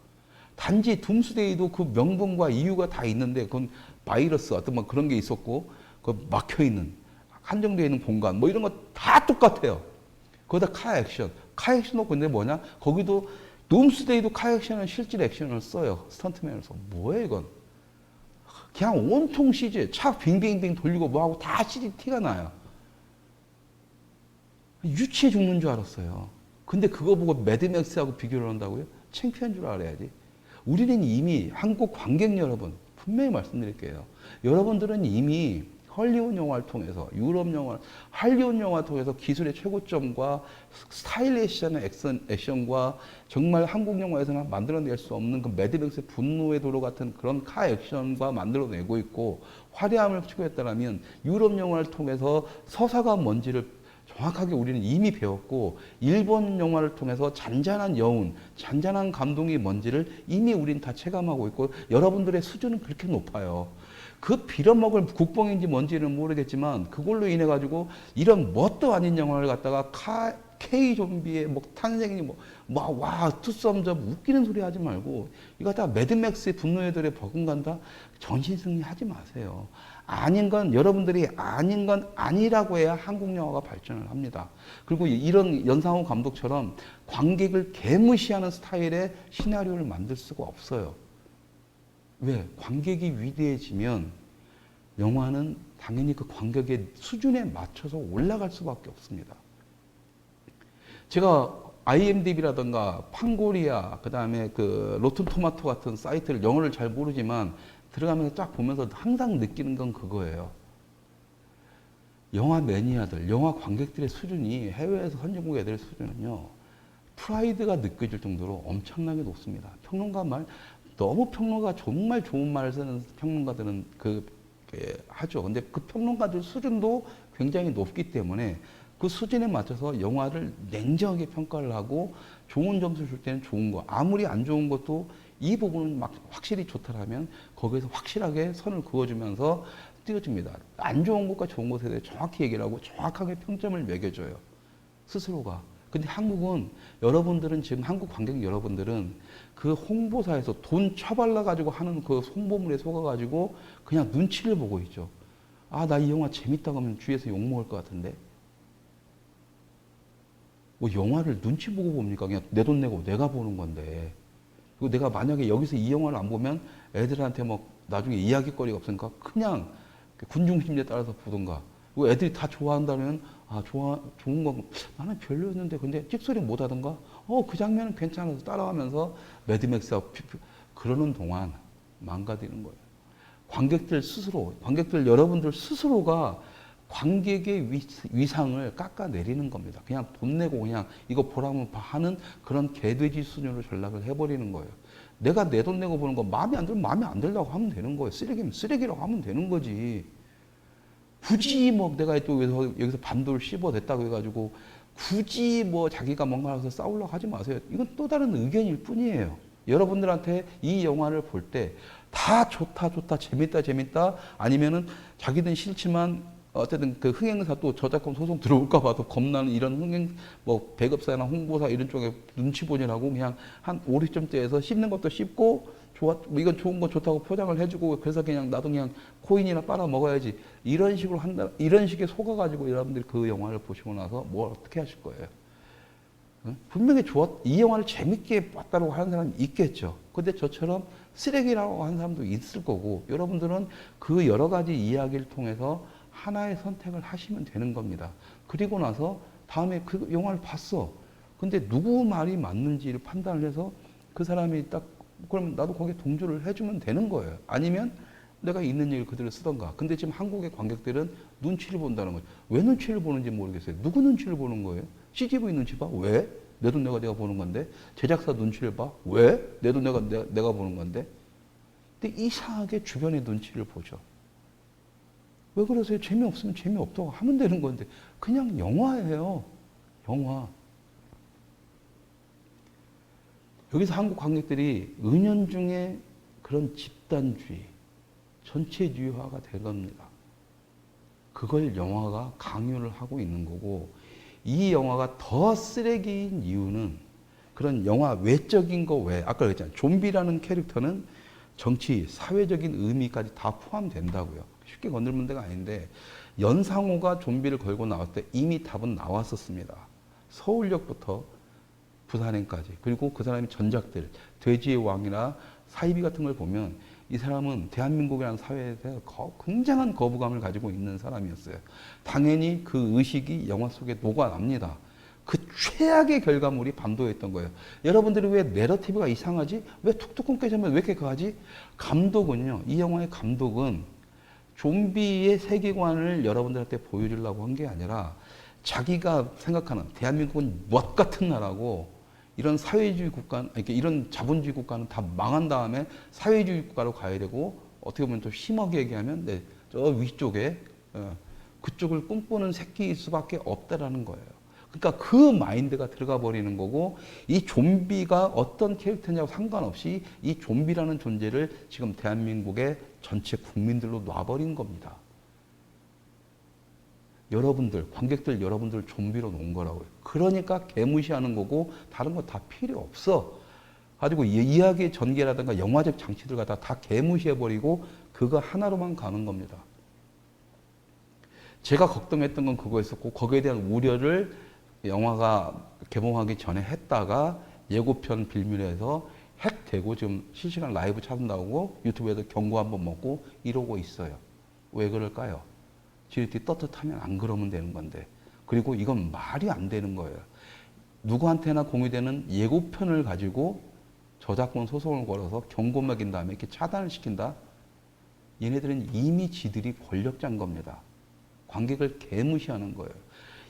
단지 둠스데이도 그 명분과 이유가 다 있는데 그건 바이러스 어떤 뭐 그런 게 있었고 그 막혀 있는 한정되어 있는 공간 뭐 이런 거 다 똑같아요. 거기다 카 액션 놓고 근데 뭐냐 거기도 둠스데이도 카 액션은 실질 액션을 써요. 스턴트맨을 써. 뭐예요 이건? 그냥 온통 CG 차 빙빙빙 돌리고 뭐하고 다 CG 티가 나요. 유치해 죽는 줄 알았어요. 근데 그거 보고 매드맥스하고 비교를 한다고요? 창피한 줄 알아야지. 우리는 이미 한국 관객 여러분 분명히 말씀드릴게요. 여러분들은 이미 헐리우드 영화를 통해서 유럽 영화, 할리우드 영화를 통해서 기술의 최고점과 스타일리시한 액션과 정말 한국 영화에서는 만들어낼 수 없는 그 매드맥스의 분노의 도로 같은 그런 카 액션과 만들어내고 있고 화려함을 추구했다면 유럽 영화를 통해서 서사가 뭔지를 정확하게 우리는 이미 배웠고 일본 영화를 통해서 잔잔한 여운, 잔잔한 감동이 뭔지를 이미 우리는 다 체감하고 있고 여러분들의 수준은 그렇게 높아요. 그 빌어먹을 국뽕인지 뭔지는 모르겠지만 그걸로 인해 가지고 이런 뭣도 아닌 영화를 갖다가 K 좀비의 뭐 탄생이 와 투썸접 웃기는 소리 하지 말고 이거 다 매드맥스의 분노의 돌에 버금간다 전신승리 하지 마세요. 아닌 건 여러분들이 아닌 건 아니라고 해야 한국 영화가 발전을 합니다. 그리고 이런 연상호 감독처럼 관객을 개무시하는 스타일의 시나리오를 만들 수가 없어요. 왜? 관객이 위대해지면 영화는 당연히 그 관객의 수준에 맞춰서 올라갈 수밖에 없습니다. 제가 IMDb라든가 판고리아, 그 다음에 그 로튼 토마토 같은 사이트를 영어를 잘 모르지만 들어가면서 쫙 보면서 항상 느끼는 건 그거예요. 영화 매니아들, 영화 관객들의 수준이 해외에서 선진국 애들의 수준은요, 프라이드가 느껴질 정도로 엄청나게 높습니다. 너무 평론가 정말 좋은 말을 쓰는 평론가들은 하죠. 근데 그 평론가들 수준도 굉장히 높기 때문에 그 수준에 맞춰서 영화를 냉정하게 평가를 하고 좋은 점수 줄 때는 좋은 거, 아무리 안 좋은 것도 이 부분은 막 확실히 좋다라면 거기에서 확실하게 선을 그어주면서 띄워줍니다. 안 좋은 것과 좋은 것에 대해 정확히 얘기를 하고 정확하게 평점을 매겨줘요. 스스로가. 근데 한국은 여러분들은 지금 한국 관객 여러분들은 그 홍보사에서 돈 처발라 가지고 하는 그 홍보물에 속아 가지고 그냥 눈치를 보고 있죠. 아, 나 이 영화 재밌다고 하면 주위에서 욕 먹을 것 같은데. 뭐 영화를 눈치 보고 봅니까? 그냥 내 돈 내고 내가 보는 건데. 그리고 내가 만약에 여기서 이 영화를 안 보면 애들한테 뭐 나중에 이야기거리가 없으니까 그냥 군중 심리에 따라서 보던가. 그리고 애들이 다 좋아한다면 좋은 거 나는 별로였는데 근데 찍소리 못 하던가. 그 장면은 괜찮아서 따라가면서 매드맥스하고 그러는 동안 망가지는 거예요. 관객들 여러분들 스스로가 관객의 위상을 깎아내리는 겁니다. 그냥 돈 내고 그냥 이거 보라면 하는 그런 개돼지 수준으로 전락을 해버리는 거예요. 내가 내 돈 내고 보는 거 마음에 안 들면 마음에 안 들다고 하면 되는 거예요. 쓰레기면 쓰레기라고 하면 되는 거지. 굳이 뭐 내가 또 여기서 반도를 씹어댔다고 해가지고 굳이 뭐 자기가 뭔가 해서 싸우려고 하지 마세요. 이건 또 다른 의견일 뿐이에요. 여러분들한테 이 영화를 볼 때 다 좋다, 재밌다, 아니면은 자기는 싫지만 어쨌든 그 흥행사 또 저작권 소송 들어올까 봐도 겁나는 이런 배급사나 홍보사 이런 쪽에 눈치 보느라고 그냥 한 5, 6점대에서 씹는 것도 씹고 이건 좋은 거 좋다고 포장을 해주고 그래서 그냥 나도 그냥 코인이나 빨아 먹어야지 이런 식으로 이런 식의 속아가지고 여러분들이 그 영화를 보시고 나서 뭘 어떻게 하실 거예요? 분명히 이 영화를 재밌게 봤다고 하는 사람이 있겠죠. 근데 저처럼 쓰레기라고 하는 사람도 있을 거고 여러분들은 그 여러 가지 이야기를 통해서 하나의 선택을 하시면 되는 겁니다. 그리고 나서 다음에 그 영화를 봤어. 근데 누구 말이 맞는지를 판단을 해서 그 사람이 딱 그러면 나도 거기에 동조를 해주면 되는 거예요. 아니면 내가 있는 얘기를 그대로 쓰던가. 근데 지금 한국의 관객들은 눈치를 본다는 거죠. 왜 눈치를 보는지 모르겠어요. 누구 눈치를 보는 거예요? CGV 눈치 봐? 왜? 내 돈 내가 보는 건데. 제작사 눈치를 봐? 왜? 내 돈 내가 보는 건데. 근데 이상하게 주변의 눈치를 보죠. 왜 그러세요? 재미없으면 재미없다고 하면 되는 건데 그냥 영화예요. 영화. 여기서 한국 관객들이 은연중에 그런 집단주의, 전체주의화가 될 겁니다. 그걸 영화가 강요를 하고 있는 거고, 이 영화가 더 쓰레기인 이유는 그런 영화 외적인 거 외에, 아까 그랬잖아요. 좀비라는 캐릭터는 정치, 사회적인 의미까지 다 포함된다고요. 쉽게 건들 문제가 아닌데, 연상호가 좀비를 걸고 나왔을 때 이미 답은 나왔었습니다. 서울역부터 부산행까지. 그리고 그 사람의 전작들, 돼지의 왕이나 사이비 같은 걸 보면 이 사람은 대한민국이라는 사회에 대해 굉장한 거부감을 가지고 있는 사람이었어요. 당연히 그 의식이 영화 속에 녹아납니다. 그 최악의 결과물이 반도였던 거예요. 여러분들이 왜 내러티브가 이상하지? 왜 툭툭 끊겨지면 왜 이렇게 가지? 감독은요, 이 영화의 감독은 좀비의 세계관을 여러분들한테 보여주려고 한 게 아니라 자기가 생각하는 대한민국은 뭣 같은 나라고 이런 사회주의 국가, 이런 자본주의 국가는 다 망한 다음에 사회주의 국가로 가야 되고, 어떻게 보면 또 심하게 얘기하면 네, 저 위쪽에 그쪽을 꿈꾸는 새끼일 수밖에 없다라는 거예요. 그러니까 그 마인드가 들어가 버리는 거고, 이 좀비가 어떤 캐릭터냐고 상관없이 이 좀비라는 존재를 지금 대한민국의 전체 국민들로 놔버린 겁니다. 여러분들, 관객들 여러분들 좀비로 놓은 거라고요. 그러니까 개무시하는 거고 다른 거 다 필요 없어. 가지고 이야기의 전개라든가 영화적 장치들 갖다 다 개무시해버리고 그거 하나로만 가는 겁니다. 제가 걱정했던 건 그거였었고, 거기에 대한 우려를 영화가 개봉하기 전에 했다가 예고편 빌미로 핵되고 지금 실시간 라이브 차도 나오고 유튜브에도 경고 한번 먹고 이러고 있어요. 왜 그럴까요? 지들이 떳떳하면 안 그러면 되는 건데. 그리고 이건 말이 안 되는 거예요. 누구한테나 공유되는 예고편을 가지고 저작권 소송을 걸어서 경고 먹인 다음에 이렇게 차단을 시킨다? 얘네들은 이미 지들이 권력자인 겁니다. 관객을 개무시하는 거예요.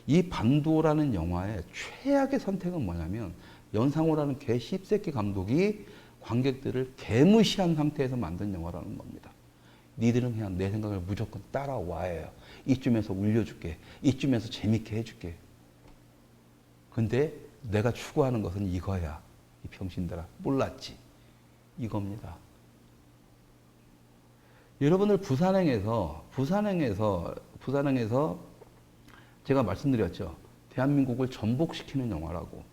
이 반도라는 영화의 최악의 선택은 뭐냐면, 연상호라는 개 씹새끼 감독이 관객들을 개무시한 상태에서 만든 영화라는 겁니다. 니들은 그냥 내 생각을 무조건 따라와야 해요. 이쯤에서 울려줄게. 이쯤에서 재밌게 해줄게. 근데 내가 추구하는 것은 이거야. 이 병신들아. 몰랐지. 이겁니다. 여러분들 부산행에서 제가 말씀드렸죠. 대한민국을 전복시키는 영화라고.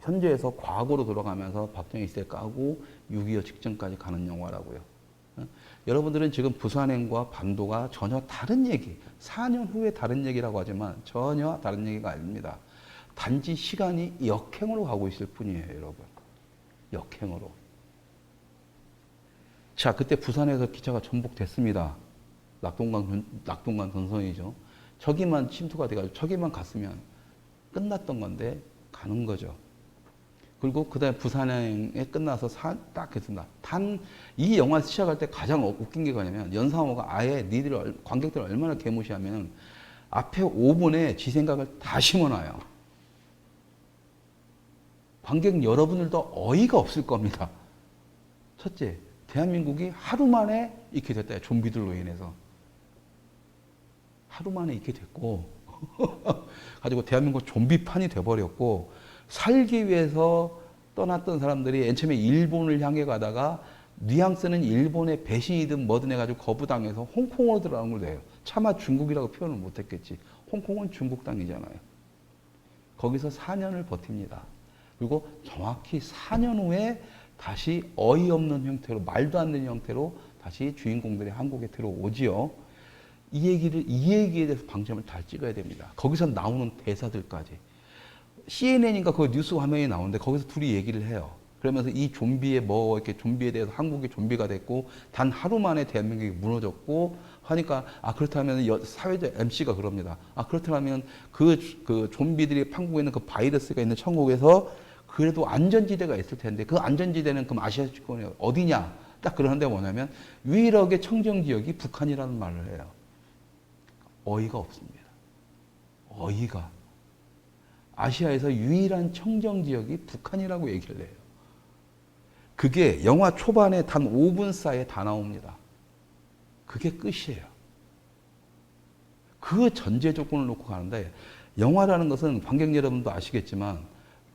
현재에서 과거로 돌아가면서 박정희 시대 까고 6.25 직전까지 가는 영화라고요. 여러분들은 지금 부산행과 반도가 전혀 다른 얘기, 4년 후에 다른 얘기라고 하지만 전혀 다른 얘기가 아닙니다. 단지 시간이 역행으로 가고 있을 뿐이에요, 여러분. 역행으로. 자, 그때 부산에서 기차가 전복됐습니다. 낙동강 전선이죠. 저기만 침투가 돼가지고 저기만 갔으면 끝났던 건데 가는 거죠. 그리고 그 다음에 부산행에 끝나서 딱 했습니다. 이 영화 시작할 때 가장 웃긴 게 뭐냐면, 연상호가 아예 관객들을 얼마나 개무시하면 앞에 5분에 지 생각을 다 심어놔요. 관객 여러분들도 어이가 없을 겁니다. 첫째, 대한민국이 하루 만에 이렇게 됐다. 좀비들로 인해서. 하루 만에 이렇게 됐고 가지고 대한민국 좀비판이 돼버렸고, 살기 위해서 떠났던 사람들이 맨 처음에 일본을 향해 가다가 뉘앙스는 일본의 배신이든 뭐든 해가지고 거부당해서 홍콩으로 들어가는 걸 내요. 차마 중국이라고 표현을 못했겠지. 홍콩은 중국 땅이잖아요. 거기서 4년을 버팁니다. 그리고 정확히 4년 후에 다시 어이없는 형태로, 말도 안 되는 형태로 다시 주인공들이 한국에 들어오지요. 이 얘기에 대해서 방점을 잘 찍어야 됩니다. 거기서 나오는 대사들까지. CNN인가 그 뉴스 화면이 나오는데 거기서 둘이 얘기를 해요. 그러면서 이 좀비에 이렇게 좀비에 대해서 한국이 좀비가 됐고, 단 하루 만에 대한민국이 무너졌고 하니까, 그렇다면 사회적 MC가 그럽니다. 그렇다면 그 좀비들이 한국에 있는 그 바이러스가 있는 천국에서 그래도 안전지대가 있을 텐데, 그 안전지대는 그럼 아시아 주권이 어디냐? 딱 그러는데 뭐냐면, 유일하게 청정지역이 북한이라는 말을 해요. 어이가 없습니다. 어이가. 아시아에서 유일한 청정지역이 북한이라고 얘기를 해요. 그게 영화 초반에 단 5분 사이에 다 나옵니다. 그게 끝이에요. 그 전제 조건을 놓고 가는데 영화라는 것은 관객 여러분도 아시겠지만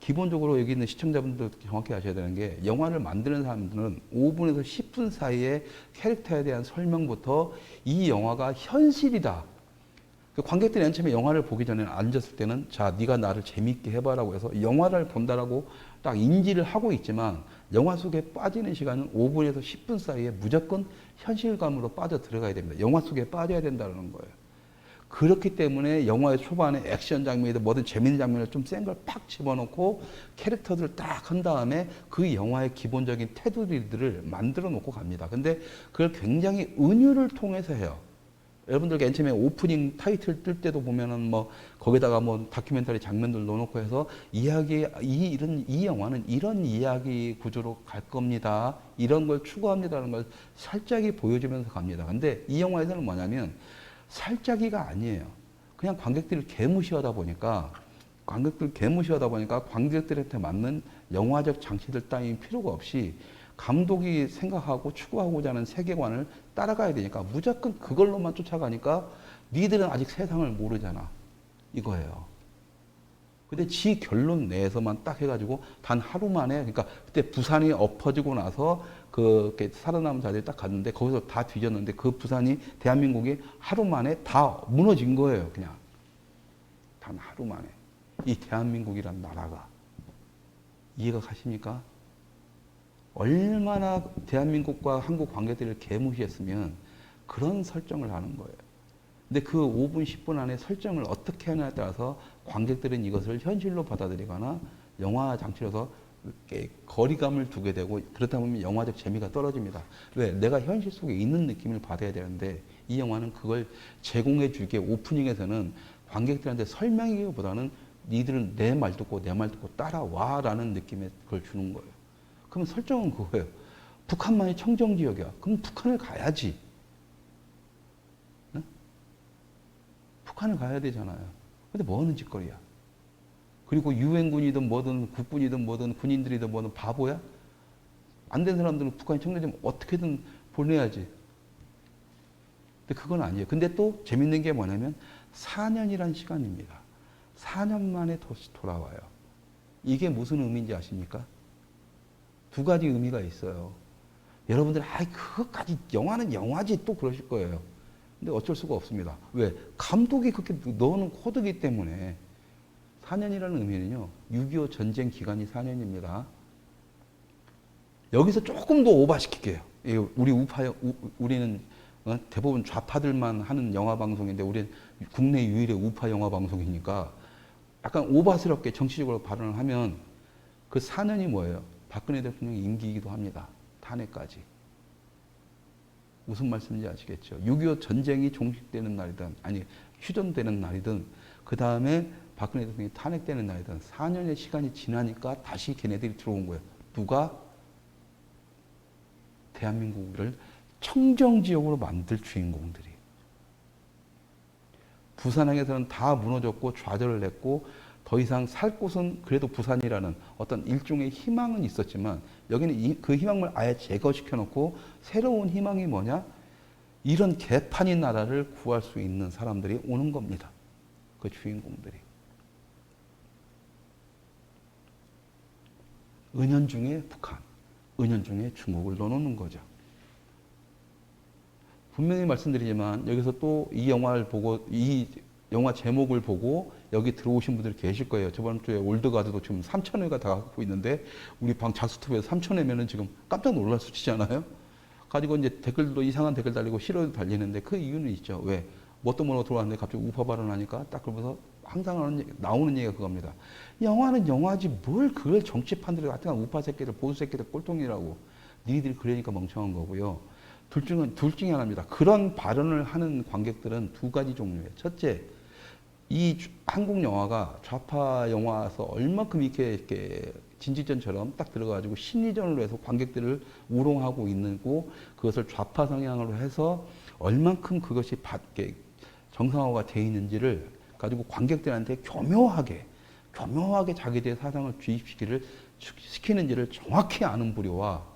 기본적으로 여기 있는 시청자분들 정확히 아셔야 되는 게 영화를 만드는 사람들은 5분에서 10분 사이에 캐릭터에 대한 설명부터 이 영화가 현실이다. 관객들이 맨 처음에 영화를 보기 전에 앉았을 때는 자, 네가 나를 재밌게 해봐라고 해서 영화를 본다라고 딱 인지를 하고 있지만 영화 속에 빠지는 시간은 5분에서 10분 사이에 무조건 현실감으로 빠져 들어가야 됩니다. 영화 속에 빠져야 된다는 거예요. 그렇기 때문에 영화의 초반에 액션 장면이든 뭐든 재밌는 장면을 좀 센 걸 팍 집어넣고 캐릭터들을 딱 한 다음에 그 영화의 기본적인 테두리들을 만들어 놓고 갑니다. 근데 그걸 굉장히 은유를 통해서 해요. 여러분들 맨 처음에 오프닝 타이틀 뜰 때도 보면은 뭐 거기다가 뭐 다큐멘터리 장면들 넣어놓고 해서 이 영화는 이런 이야기 구조로 갈 겁니다. 이런 걸 추구합니다라는 걸 살짝이 보여주면서 갑니다. 근데 이 영화에서는 뭐냐면 살짝이가 아니에요. 그냥 관객들을 개무시하다 보니까 관객들한테 맞는 영화적 장치들 따윈 필요가 없이 감독이 생각하고 추구하고자 하는 세계관을 따라가야 되니까 무조건 그걸로만 쫓아가니까 니들은 아직 세상을 모르잖아. 이거예요. 근데 지 결론 내에서만 딱 해가지고 단 하루 만에, 그러니까 그때 부산이 엎어지고 나서 살아남은 자들이 딱 갔는데 거기서 다 뒤졌는데 그 부산이 대한민국이 하루 만에 다 무너진 거예요. 그냥. 단 하루 만에. 이 대한민국이란 나라가. 이해가 가십니까? 얼마나 대한민국과 한국 관계들을 개무시했으면 그런 설정을 하는 거예요. 근데 그 5분, 10분 안에 설정을 어떻게 하냐에 따라서 관객들은 이것을 현실로 받아들이거나 영화 장치로서 거리감을 두게 되고 그렇다 보면 영화적 재미가 떨어집니다. 왜? 내가 현실 속에 있는 느낌을 받아야 되는데 이 영화는 그걸 제공해 주기에 오프닝에서는 관객들한테 설명이기보다는 니들은 내 말 듣고 따라와 라는 느낌의 그걸 주는 거예요. 그럼 설정은 그거예요. 북한만이 청정지역이야. 그럼 북한을 가야지. 네? 북한을 가야 되잖아요. 근데 뭐 하는 짓거리야. 그리고 유엔군이든 뭐든 국군이든 뭐든 군인들이든 뭐든 바보야? 안 된 사람들은 북한이 청정지면 어떻게든 보내야지. 근데 그건 아니에요. 근데 또 재밌는 게 뭐냐면 4년이란 시간입니다. 4년 만에 다시 돌아와요. 이게 무슨 의미인지 아십니까? 두 가지 의미가 있어요. 여러분들, 그것까지 영화는 영화지 또 그러실 거예요. 근데 어쩔 수가 없습니다. 왜? 감독이 그렇게 넣어놓은 코드이기 때문에 4년이라는 의미는요, 6.25 전쟁 기간이 4년입니다. 여기서 조금 더 오버시킬게요. 우리는 대부분 좌파들만 하는 영화 방송인데, 우리는 국내 유일의 우파 영화 방송이니까 약간 오버스럽게 정치적으로 발언을 하면 그 4년이 뭐예요? 박근혜 대통령 임기이기도 합니다. 탄핵까지. 무슨 말씀인지 아시겠죠? 6.25 전쟁이 종식되는 날이든, 아니, 휴전되는 날이든, 그 다음에 박근혜 대통령이 탄핵되는 날이든 4년의 시간이 지나니까 다시 걔네들이 들어온 거예요. 누가? 대한민국을 청정지역으로 만들 주인공들이. 부산항에서는 다 무너졌고 좌절을 했고 더 이상 살 곳은 그래도 부산이라는 어떤 일종의 희망은 있었지만 여기는 그 희망을 아예 제거시켜 놓고 새로운 희망이 뭐냐? 이런 개판인 나라를 구할 수 있는 사람들이 오는 겁니다. 그 주인공들이. 은연중에 북한, 은연중에 중국을 넣어놓는 거죠. 분명히 말씀드리지만 여기서 또 이 영화를 보고 이 영화 제목을 보고 여기 들어오신 분들이 계실 거예요. 저번 주에 올드가드도 지금 3,000회가 다 갖고 있는데 우리 방 자수투표에서 3,000회면은 지금 깜짝 놀랄 수치잖아요. 가지고 이제 댓글도 이상한 댓글 달리고 싫어도 달리는데 그 이유는 있죠. 왜? 뭣도 모르고 들어왔는데 갑자기 우파 발언하니까 딱 그러면서 항상 나오는 얘기가 그겁니다. 영화는 영화지 뭘 그걸 정치판들이 하여튼 우파 새끼들 보수 새끼들 꼴통이라고 니들이 그러니까 멍청한 거고요. 둘 중에 하나입니다. 그런 발언을 하는 관객들은 두 가지 종류예요. 첫째, 이 한국 영화가 좌파 영화에서 얼마큼 이렇게 진지전처럼 딱 들어가가지고 심리전으로 해서 관객들을 우롱하고 있고 그것을 좌파 성향으로 해서 얼만큼 그것이 정상화가 되어 있는지를 가지고 관객들한테 교묘하게 자기들의 사상을 주입시키는지를 정확히 아는 부류와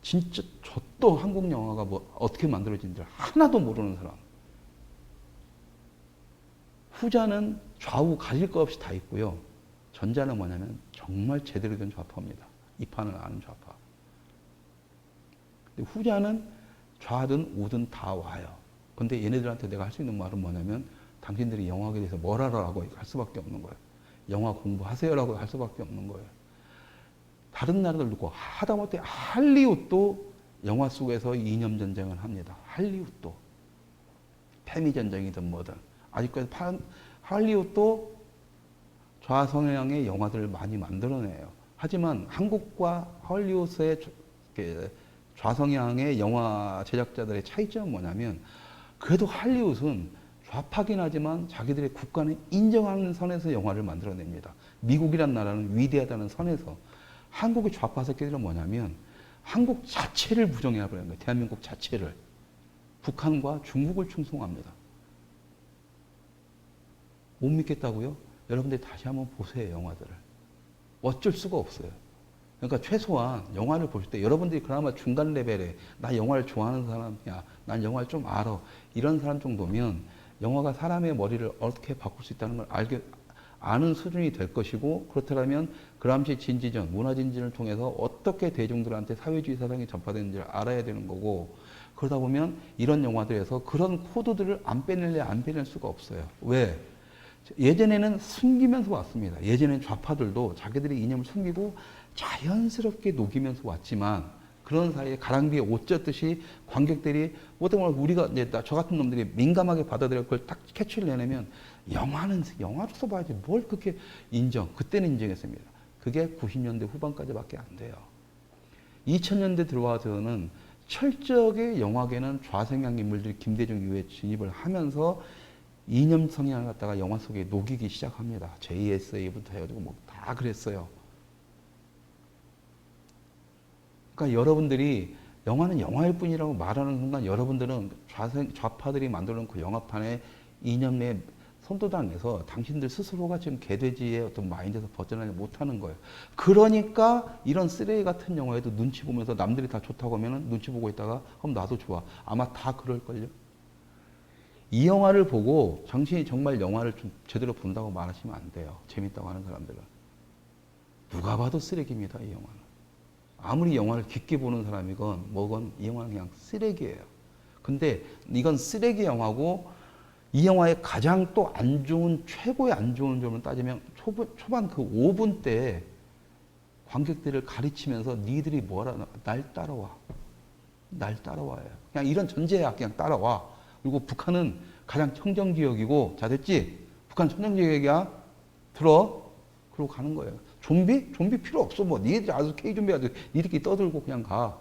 진짜 저도 한국 영화가 뭐 어떻게 만들어진지 하나도 모르는 사람. 후자는 좌우 가릴 것 없이 다 있고요. 전자는 뭐냐면 정말 제대로 된 좌파입니다. 이 판을 아는 좌파. 근데 후자는 좌든 우든 다 와요. 근데 얘네들한테 내가 할 수 있는 말은 뭐냐면 당신들이 영화에 대해서 뭘 알아라고 할 수밖에 없는 거예요. 영화 공부하세요라고 할 수밖에 없는 거예요. 다른 나라들도 하다못해 할리우드도 영화 속에서 이념 전쟁을 합니다. 할리우드도. 패미 전쟁이든 뭐든. 아직까지 할리우드도 좌성향의 영화들을 많이 만들어내요. 하지만 한국과 할리우드의 좌성향의 영화 제작자들의 차이점은 뭐냐면 그래도 할리우드는 좌파긴 하지만 자기들의 국가는 인정하는 선에서 영화를 만들어냅니다. 미국이란 나라는 위대하다는 선에서. 한국의 좌파 새끼들은 뭐냐면 한국 자체를 부정해버리는 거예요. 대한민국 자체를. 북한과 중국을 충성합니다. 못 믿겠다고요? 여러분들 다시 한번 보세요, 영화들을. 어쩔 수가 없어요. 그러니까 최소한 영화를 보실 때 여러분들이 그나마 중간 레벨에 나 영화를 좋아하는 사람이야. 난 영화를 좀 알아. 이런 사람 정도면 영화가 사람의 머리를 어떻게 바꿀 수 있다는 걸 아는 수준이 될 것이고 그렇다면 그람시 진지전, 문화진진을 통해서 어떻게 대중들한테 사회주의 사상이 전파되는지를 알아야 되는 거고 그러다 보면 이런 영화들에서 그런 코드들을 안 빼낼 수가 없어요. 왜? 예전에는 숨기면서 왔습니다. 예전에는 좌파들도 자기들의 이념을 숨기고 자연스럽게 녹이면서 왔지만 그런 사이에 가랑비에 옷 젖듯이 관객들이 어떤 우리가 이제 저 같은 놈들이 민감하게 받아들여 그걸 딱 캐치를 내내면 영화는 영화로서 봐야지 뭘 그렇게 그때는 인정했습니다. 그게 90년대 후반까지밖에 안 돼요. 2000년대 들어와서는 철저하게 영화계는 좌성향 인물들이 김대중 이후에 진입을 하면서 이념 성향을 갖다가 영화 속에 녹이기 시작합니다. JSA부터 해가지고 뭐 다 그랬어요. 그러니까 여러분들이 영화는 영화일 뿐이라고 말하는 순간 여러분들은 좌파들이 만들어놓은 그 영화판의 이념에 선도당해서 당신들 스스로가 지금 개돼지의 어떤 마인드에서 벗어나지 못하는 거예요. 그러니까 이런 쓰레기 같은 영화에도 눈치 보면서 남들이 다 좋다고 하면 눈치 보고 있다가 그럼 나도 좋아. 아마 다 그럴걸요. 이 영화를 보고 당신이 정말 영화를 좀 제대로 본다고 말하시면 안 돼요. 재밌다고 하는 사람들은. 누가 봐도 쓰레기입니다. 이 영화는. 아무리 영화를 깊게 보는 사람이건 뭐건 이 영화는 그냥 쓰레기예요. 근데 이건 쓰레기 영화고 이 영화의 가장 또 안 좋은 최고의 안 좋은 점을 따지면 초반 그 5분 때 관객들을 가르치면서 니들이 뭐라 날 따라와. 날 따라와요. 그냥 이런 전제야. 그냥 따라와. 그리고 북한은 가장 청정지역이고 자 됐지? 북한 청정지역이야. 들어. 그러고 가는 거예요. 좀비? 좀비 필요 없어. 뭐 니들이 알아서 K좀비 아주 니들끼리 떠들고 그냥 가.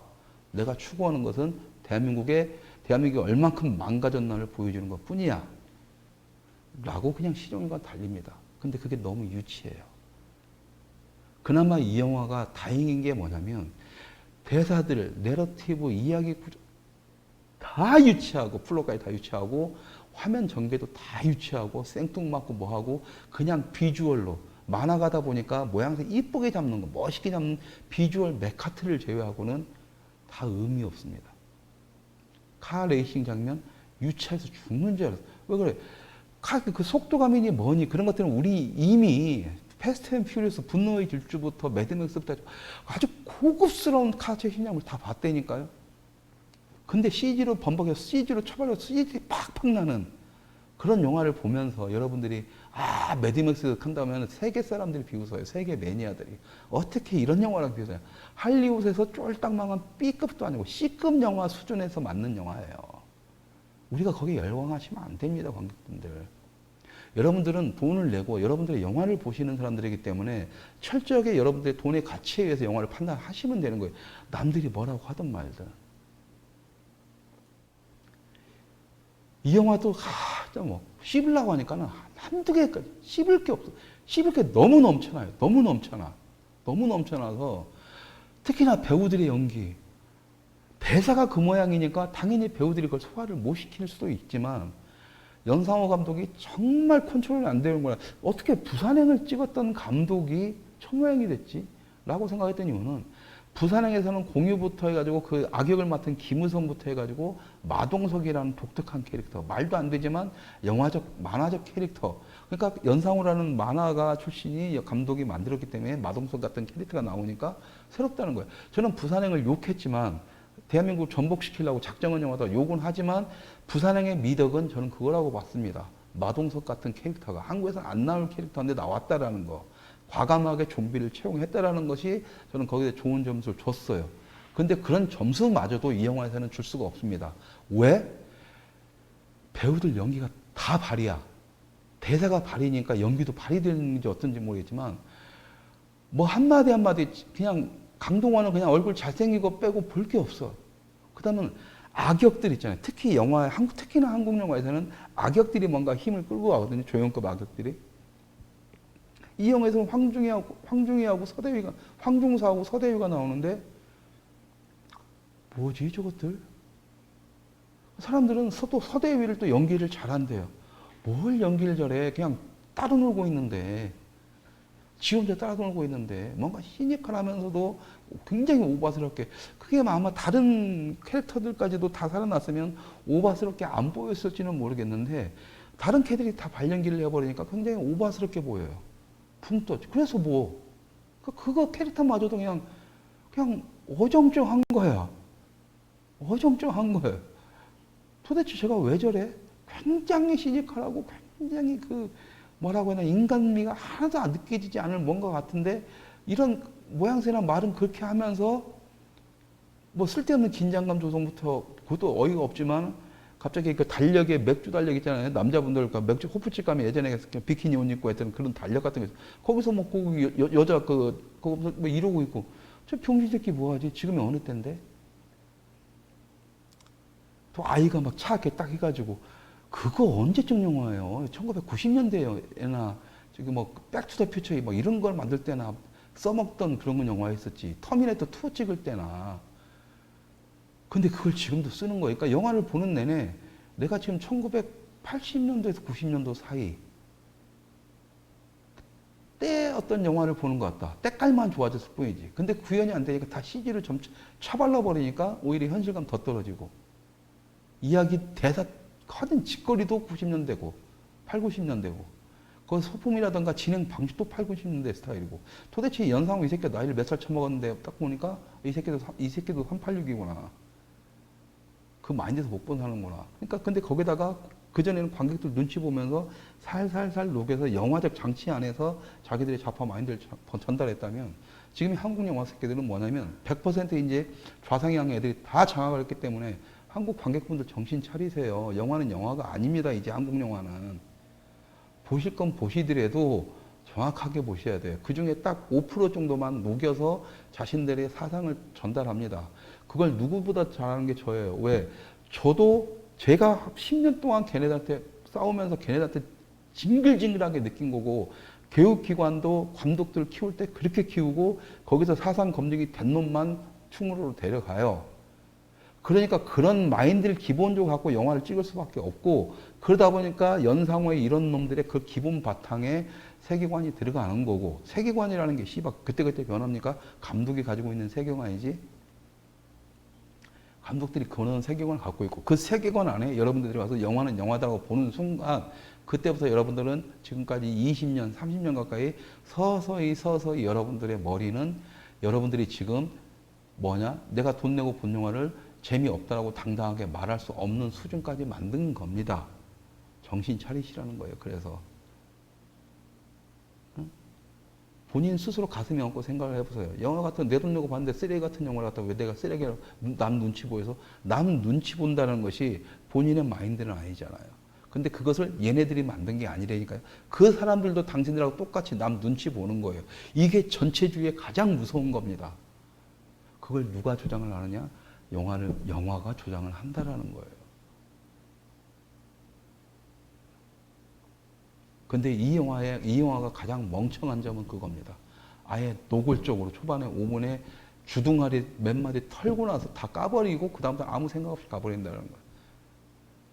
내가 추구하는 것은 대한민국이 얼만큼 망가졌나를 보여주는 것 뿐이야. 라고 그냥 시종일관 달립니다. 근데 그게 너무 유치해요. 그나마 이 영화가 다행인 게 뭐냐면 대사들, 내러티브, 이야기 구조 다 유치하고 플롯까지 다 유치하고 화면 전개도 다 유치하고 생뚱맞고 뭐하고 그냥 비주얼로 만화 가다 보니까 모양새 이쁘게 잡는 거 멋있게 잡는 비주얼 메카트를 제외하고는 다 의미 없습니다. 카 레이싱 장면 유치해서 죽는 줄 알았어. 왜 그래? 그 속도감이니 뭐니 그런 것들은 우리 이미 패스트 앤 퓨리어스 분노의 질주부터 매드맥스부터 아주 고급스러운 카체 신념을 다 봤다니까요. 근데 CG로 번복해서 CG로 처벌해서 CG 팍팍 나는 그런 영화를 보면서 여러분들이 매드맥스 한다면 세계 사람들이 비웃어요. 세계 매니아들이. 어떻게 이런 영화랑 비웃어요? 할리우드에서 쫄딱 망한 B급도 아니고 C급 영화 수준에서 맞는 영화예요. 우리가 거기에 열광하시면 안 됩니다, 관객분들. 여러분들은 돈을 내고 여러분들의 영화를 보시는 사람들이기 때문에 철저하게 여러분들의 돈의 가치에 의해서 영화를 판단하시면 되는 거예요. 남들이 뭐라고 하든 말든. 이 영화도 뭐 씹으려고 하니까는 한두 개까지 씹을 게 없어. 씹을 게 너무 넘쳐나요. 너무 넘쳐나. 너무 넘쳐나서 특히나 배우들의 연기. 대사가 그 모양이니까 당연히 배우들이 그걸 소화를 못 시킬 수도 있지만 연상호 감독이 정말 컨트롤이 안 되는 거야. 어떻게 부산행을 찍었던 감독이 저 모양이 됐지? 라고 생각했던 이유는 부산행에서는 공유부터 해가지고 그 악역을 맡은 김우성부터 해가지고 마동석이라는 독특한 캐릭터, 말도 안 되지만 영화적 만화적 캐릭터. 그러니까 연상호라는 만화가 출신이 감독이 만들었기 때문에 마동석 같은 캐릭터가 나오니까 새롭다는 거예요. 저는 부산행을 욕했지만 대한민국을 전복시키려고 작정한 영화다 욕은 하지만 부산행의 미덕은 저는 그거라고 봤습니다. 마동석 같은 캐릭터가 한국에서 안 나올 캐릭터인데 나왔다라는 거. 과감하게 좀비를 채용했다라는 것이 저는 거기에 좋은 점수를 줬어요. 근데 그런 점수마저도 이 영화에서는 줄 수가 없습니다. 왜? 배우들 연기가 다 발이야. 대사가 발이니까 연기도 발이 되는지 어떤지 모르겠지만 뭐 한마디 한마디 그냥 강동원은 그냥 얼굴 잘생기고 빼고 볼 게 없어. 그다음은 악역들 있잖아요. 특히 특히나 한국 영화에서는 악역들이 뭔가 힘을 끌고 가거든요. 조연급 악역들이. 이 영화에서는 황중이하고 서대휘가, 황중사하고 서대휘가 나오는데, 뭐지, 저것들? 사람들은 또 서대휘를 또 연기를 잘한대요. 뭘 연기를 잘해? 그냥 따로 놀고 있는데, 지 혼자 따로 놀고 있는데, 뭔가 시니컬하면서도 굉장히 오바스럽게, 그게 아마 다른 캐릭터들까지도 다 살아났으면 오바스럽게 안 보였을지는 모르겠는데, 다른 캐릭터들이 다 발연기를 해버리니까 굉장히 오바스럽게 보여요. 붕 떠. 그래서 뭐 그거 캐릭터마저도 그냥 어정쩡한 거야. 어정쩡한 거예요. 도대체 제가 왜 저래? 굉장히 시니컬하고 굉장히 뭐라고 해야 되나 인간미가 하나도 안 느껴지지 않을 뭔가 같은데 이런 모양새나 말은 그렇게 하면서 뭐 쓸데없는 긴장감 조성부터 그것도 어이가 없지만 갑자기 그 달력에 맥주 달력 있잖아요. 남자분들 그 맥주 호프집 가면 예전에 비키니 옷 입고 했던 그런 달력 같은 거 있어요. 거기서 뭐 여자 거기서 뭐 이러고 있고 저 병신 새끼 뭐하지? 지금이 어느 때인데? 또 아이가 막 차 이렇게 딱 해가지고 그거 언제쯤 영화예요? 1990년대에나 저기 뭐 백투더퓨처 뭐 이런 걸 만들 때나 써먹던 그런 건 영화였었지. 터미네이터 2 찍을 때나. 근데 그걸 지금도 쓰는 거예요. 그러니까 영화를 보는 내내 내가 지금 1980년도에서 90년도 사이 때 어떤 영화를 보는 것 같다. 때깔만 좋아졌을 뿐이지. 근데 구현이 안 되니까 다 CG를 좀 차발라 버리니까 오히려 현실감 더 떨어지고 이야기 대사 하는 짓거리도 90년대고 8, 90년대고 그 소품이라든가 진행 방식도 8, 90년대 스타일이고 도대체 연상호 이 새끼가 나이를 몇 살 처먹었는데 딱 보니까 이 새끼도 386이구나. 그 마인드에서 못 본다는구나. 그러니까 근데 거기다가 그전에는 관객들 눈치 보면서 살살살 녹여서 영화적 장치 안에서 자기들의 좌파 마인드를 전달했다면 지금 한국 영화 새끼들은 뭐냐면 100% 이제 좌상향 애들이 다 장악을 했기 때문에 한국 관객분들 정신 차리세요. 영화는 영화가 아닙니다. 이제 한국 영화는. 보실 건 보시더라도 정확하게 보셔야 돼요. 그 중에 딱 5% 정도만 녹여서 자신들의 사상을 전달합니다. 그걸 누구보다 잘하는 게 저예요. 왜? 저도 제가 10년 동안 걔네들한테 싸우면서 걔네들한테 징글징글하게 느낀 거고 교육기관도 감독들 키울 때 그렇게 키우고 거기서 사상 검증이 된 놈만 충으로 데려가요. 그러니까 그런 마인드를 기본적으로 갖고 영화를 찍을 수밖에 없고 그러다 보니까 연상호의 이런 놈들의 그 기본 바탕에 세계관이 들어가는 거고 세계관이라는 게 씨발 그때그때 변합니까? 감독이 가지고 있는 세계관이지. 감독들이 그런 세계관을 갖고 있고 그 세계관 안에 여러분들이 와서 영화는 영화다라고 보는 순간 그때부터 여러분들은 지금까지 20년, 30년 가까이 서서히 여러분들의 머리는 여러분들이 지금 내가 돈 내고 본 영화를 재미없다라고 당당하게 말할 수 없는 수준까지 만든 겁니다. 정신 차리시라는 거예요. 그래서 본인 스스로 가슴에 얹고 생각을 해보세요. 영화 같은 내 돈 내고 봤는데 쓰레기 같은 영화를 갖다 왜 내가 쓰레기라고 남 눈치 보여서 남 눈치 본다는 것이 본인의 마인드는 아니잖아요. 근데 그것을 얘네들이 만든 게 아니라니까요. 그 사람들도 당신들하고 똑같이 남 눈치 보는 거예요. 이게 전체주의의 가장 무서운 겁니다. 그걸 누가 조장을 하느냐? 영화가 조장을 한다라는 거예요. 근데 이 영화가 가장 멍청한 점은 그겁니다. 아예 노골적으로 초반에 5분에 주둥아리 몇 마디 털고 나서 다 까버리고 그다음부터 아무 생각 없이 가버린다는 거예요.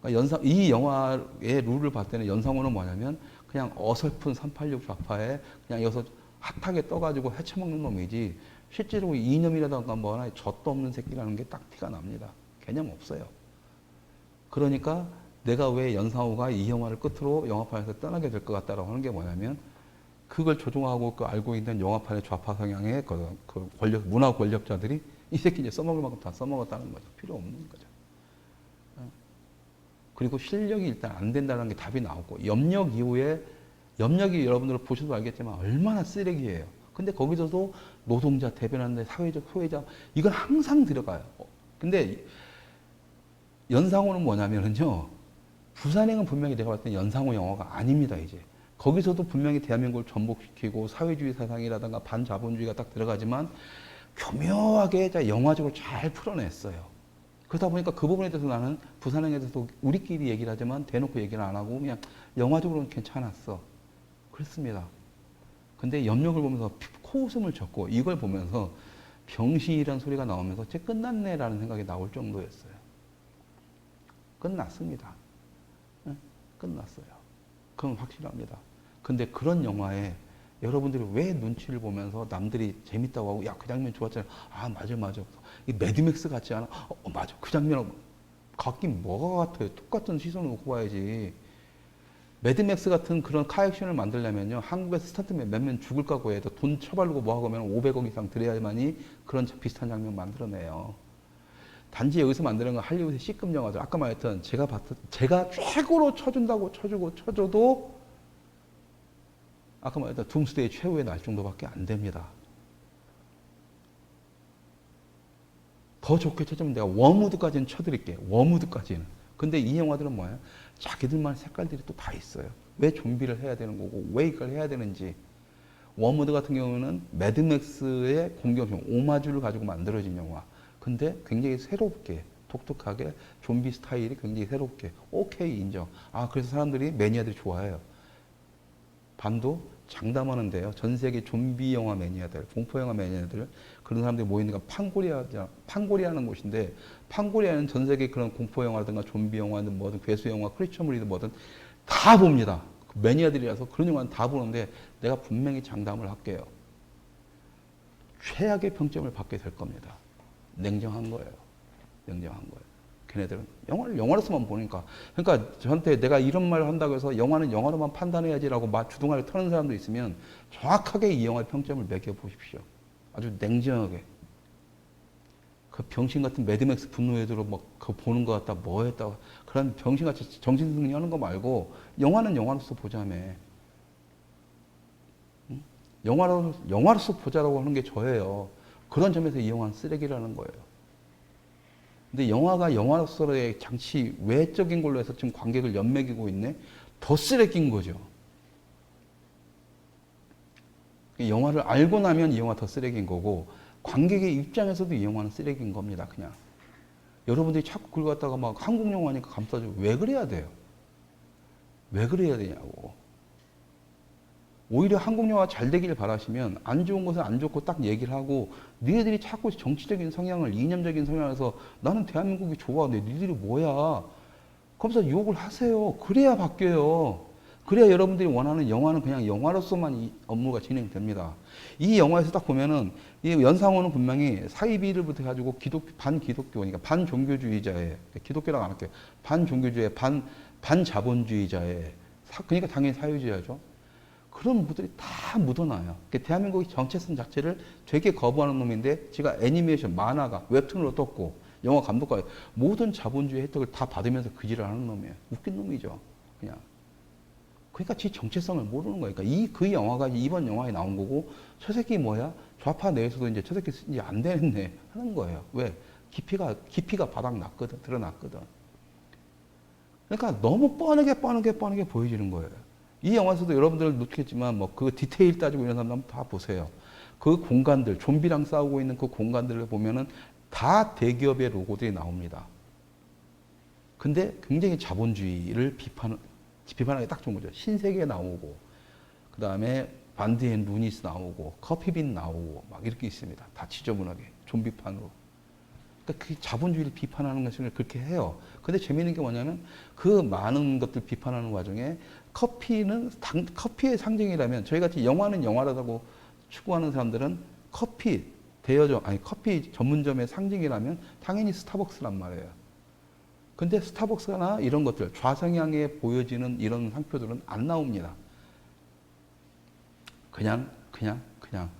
그러니까 이 영화의 룰을 봤을 때는 연상호는 뭐냐면 그냥 어설픈 386 좌파에 그냥 여기서 핫하게 떠가지고 헤쳐먹는 놈이지 실제로 이념이라던가 뭐 하나 젖도 없는 새끼라는 게 딱 티가 납니다. 개념 없어요. 그러니까 내가 왜 연상호가 이 영화를 끝으로 영화판에서 떠나게 될 것 같다라고 하는 게 뭐냐면 그걸 조종하고 그 알고 있는 영화판의 좌파 성향의 그 권력, 문화 권력자들이 이 새끼 이제 써먹을 만큼 다 써먹었다는 거죠. 필요 없는 거죠. 그리고 실력이 일단 안 된다는 게 답이 나오고 염력이 여러분들 보셔도 알겠지만 얼마나 쓰레기예요. 근데 거기서도 노동자 대변하는데 사회적 소외자 이건 항상 들어가요. 근데 연상호는 뭐냐면은요. 부산행은 분명히 내가 봤을 때 연상호 영화가 아닙니다, 이제. 거기서도 분명히 대한민국을 전복시키고 사회주의 사상이라든가 반자본주의가 딱 들어가지만 교묘하게 영화적으로 잘 풀어냈어요. 그러다 보니까 그 부분에 대해서 나는 부산행에 대해서 우리끼리 얘기를 하지만 대놓고 얘기를 안 하고 그냥 영화적으로는 괜찮았어. 그렇습니다. 근데 염력을 보면서 코웃음을 쳤고 이걸 보면서 병신이라는 소리가 나오면서 쟤 끝났네라는 생각이 나올 정도였어요. 끝났습니다. 네? 끝났어요. 그건 확실합니다. 근데 그런 영화에 여러분들이 왜 눈치를 보면서 남들이 재밌다고 하고 야 그 장면 좋았잖아. 아 맞아 맞아. 이 매드맥스 같지 않아? 맞아. 그 장면 같긴 뭐가 같아요. 똑같은 시선으로 놓고 봐야지. 매드맥스 같은 그런 카액션을 만들려면요. 한국에서 스타트맨 몇 명 죽을 각오에 해도 돈 처발르고 뭐 하고 하면 500억 이상 들여야만이 그런 비슷한 장면 만들어내요. 단지 여기서 만드는 건 할리우드의 C급 영화죠. 아까 말했던 제가 최고로 쳐준다고 쳐줘도 아까 말했던 둠스데이 최후의 날 정도밖에 안 됩니다. 더 좋게 쳐주면 내가 워무드까지는 쳐드릴게요. 워무드까지는. 근데 이 영화들은 뭐야? 자기들만 색깔들이 또 다 있어요. 왜 좀비를 해야 되는 거고 왜 이걸 해야 되는지. 워무드 같은 경우는 매드맥스의 공격용, 오마주를 가지고 만들어진 영화. 근데 굉장히 새롭게, 독특하게 좀비 스타일이 굉장히 새롭게 오케이 인정. 아 그래서 사람들이 매니아들이 좋아해요. 반도 장담하는데요. 전 세계 좀비 영화 매니아들, 공포 영화 매니아들 그런 사람들이 모이는 게 판고리아는 곳인데 판고리아는 전 세계 그런 공포 영화라든가 좀비 영화든 뭐든 괴수 영화, 크리처 물이든 뭐든 다 봅니다. 그 매니아들이라서 그런 영화는 다 보는데 내가 분명히 장담을 할게요. 최악의 평점을 받게 될 겁니다. 냉정한 거예요. 냉정한 거예요. 걔네들은 영화를 영화로서만 보니까. 그러니까 저한테 내가 이런 말을 한다고 해서 영화는 영화로만 판단해야지라고 주둥아리 터는 사람도 있으면 정확하게 이 영화의 평점을 매겨보십시오. 아주 냉정하게. 그 병신 같은 매드맥스 분노에도 막 그거 보는 것 같다, 뭐 했다. 그런 병신같이 정신승리 하는 거 말고 영화는 영화로서 보자며. 응? 영화로서 보자라고 하는 게 저예요. 그런 점에서 이 영화는 쓰레기라는 거예요. 근데 영화가 영화로서의 장치 외적인 걸로 해서 지금 관객을 연맥이고 있네? 더 쓰레기인 거죠. 영화를 알고 나면 이 영화 더 쓰레기인 거고, 관객의 입장에서도 이 영화는 쓰레기인 겁니다, 그냥. 여러분들이 자꾸 그걸 갖다가 막 한국 영화니까 감싸주고, 왜 그래야 돼요? 왜 그래야 되냐고. 오히려 한국 영화 잘 되기를 바라시면 안 좋은 것은 안 좋고 딱 얘기를 하고 니네들이 자꾸 정치적인 성향을 이념적인 성향에서 나는 대한민국이 좋아. 근데 니들이 뭐야. 그러면서 욕을 하세요. 그래야 바뀌어요. 그래야 여러분들이 원하는 영화는 그냥 영화로서만 이 업무가 진행됩니다. 이 영화에서 딱 보면은 이 연상호는 분명히 사이비를 부터 가지고 반기독교, 그러니까 반종교주의자의, 기독교라고 안 할게요. 반종교주의, 반자본주의자의, 그러니까 당연히 사회주의자죠. 그런 무들이 다 묻어나요. 대한민국의 정체성 자체를 되게 거부하는 놈인데 제가 애니메이션, 만화가, 웹툰으로 떴고 영화 감독과 모든 자본주의 혜택을 다 받으면서 그지를 하는 놈이에요. 웃긴 놈이죠. 그냥. 그러니까 지 정체성을 모르는 거니까 그 영화가 이번 영화에 나온 거고 저 새끼 뭐야? 좌파 내에서도 이제 저 새끼 이제 안 되겠네 하는 거예요. 왜? 깊이가 바닥 났거든. 드러났거든. 그러니까 너무 뻔하게 보여지는 거예요. 이 영화에서도 여러분들 느꼈지만 뭐 그 디테일 따지고 이런 사람 다 보세요. 그 공간들, 좀비랑 싸우고 있는 그 공간들을 보면은 다 대기업의 로고들이 나옵니다. 근데 굉장히 자본주의를 비판하기 딱 좋은 거죠. 신세계 나오고, 그 다음에 반드 앤 루니스 나오고, 커피빈 나오고, 막 이렇게 있습니다. 다 지저분하게, 좀비판으로. 그러니까 그 자본주의를 비판하는 것을 그렇게 해요. 근데 재미있는 게 뭐냐면 그 많은 것들 비판하는 과정에 커피의 상징이라면 저희 같이 영화는 영화라고 추구하는 사람들은 대여점, 아니 커피 전문점의 상징이라면 당연히 스타벅스란 말이에요. 근데 스타벅스나 이런 것들, 좌성향에 보여지는 이런 상표들은 안 나옵니다. 그냥. 그러니까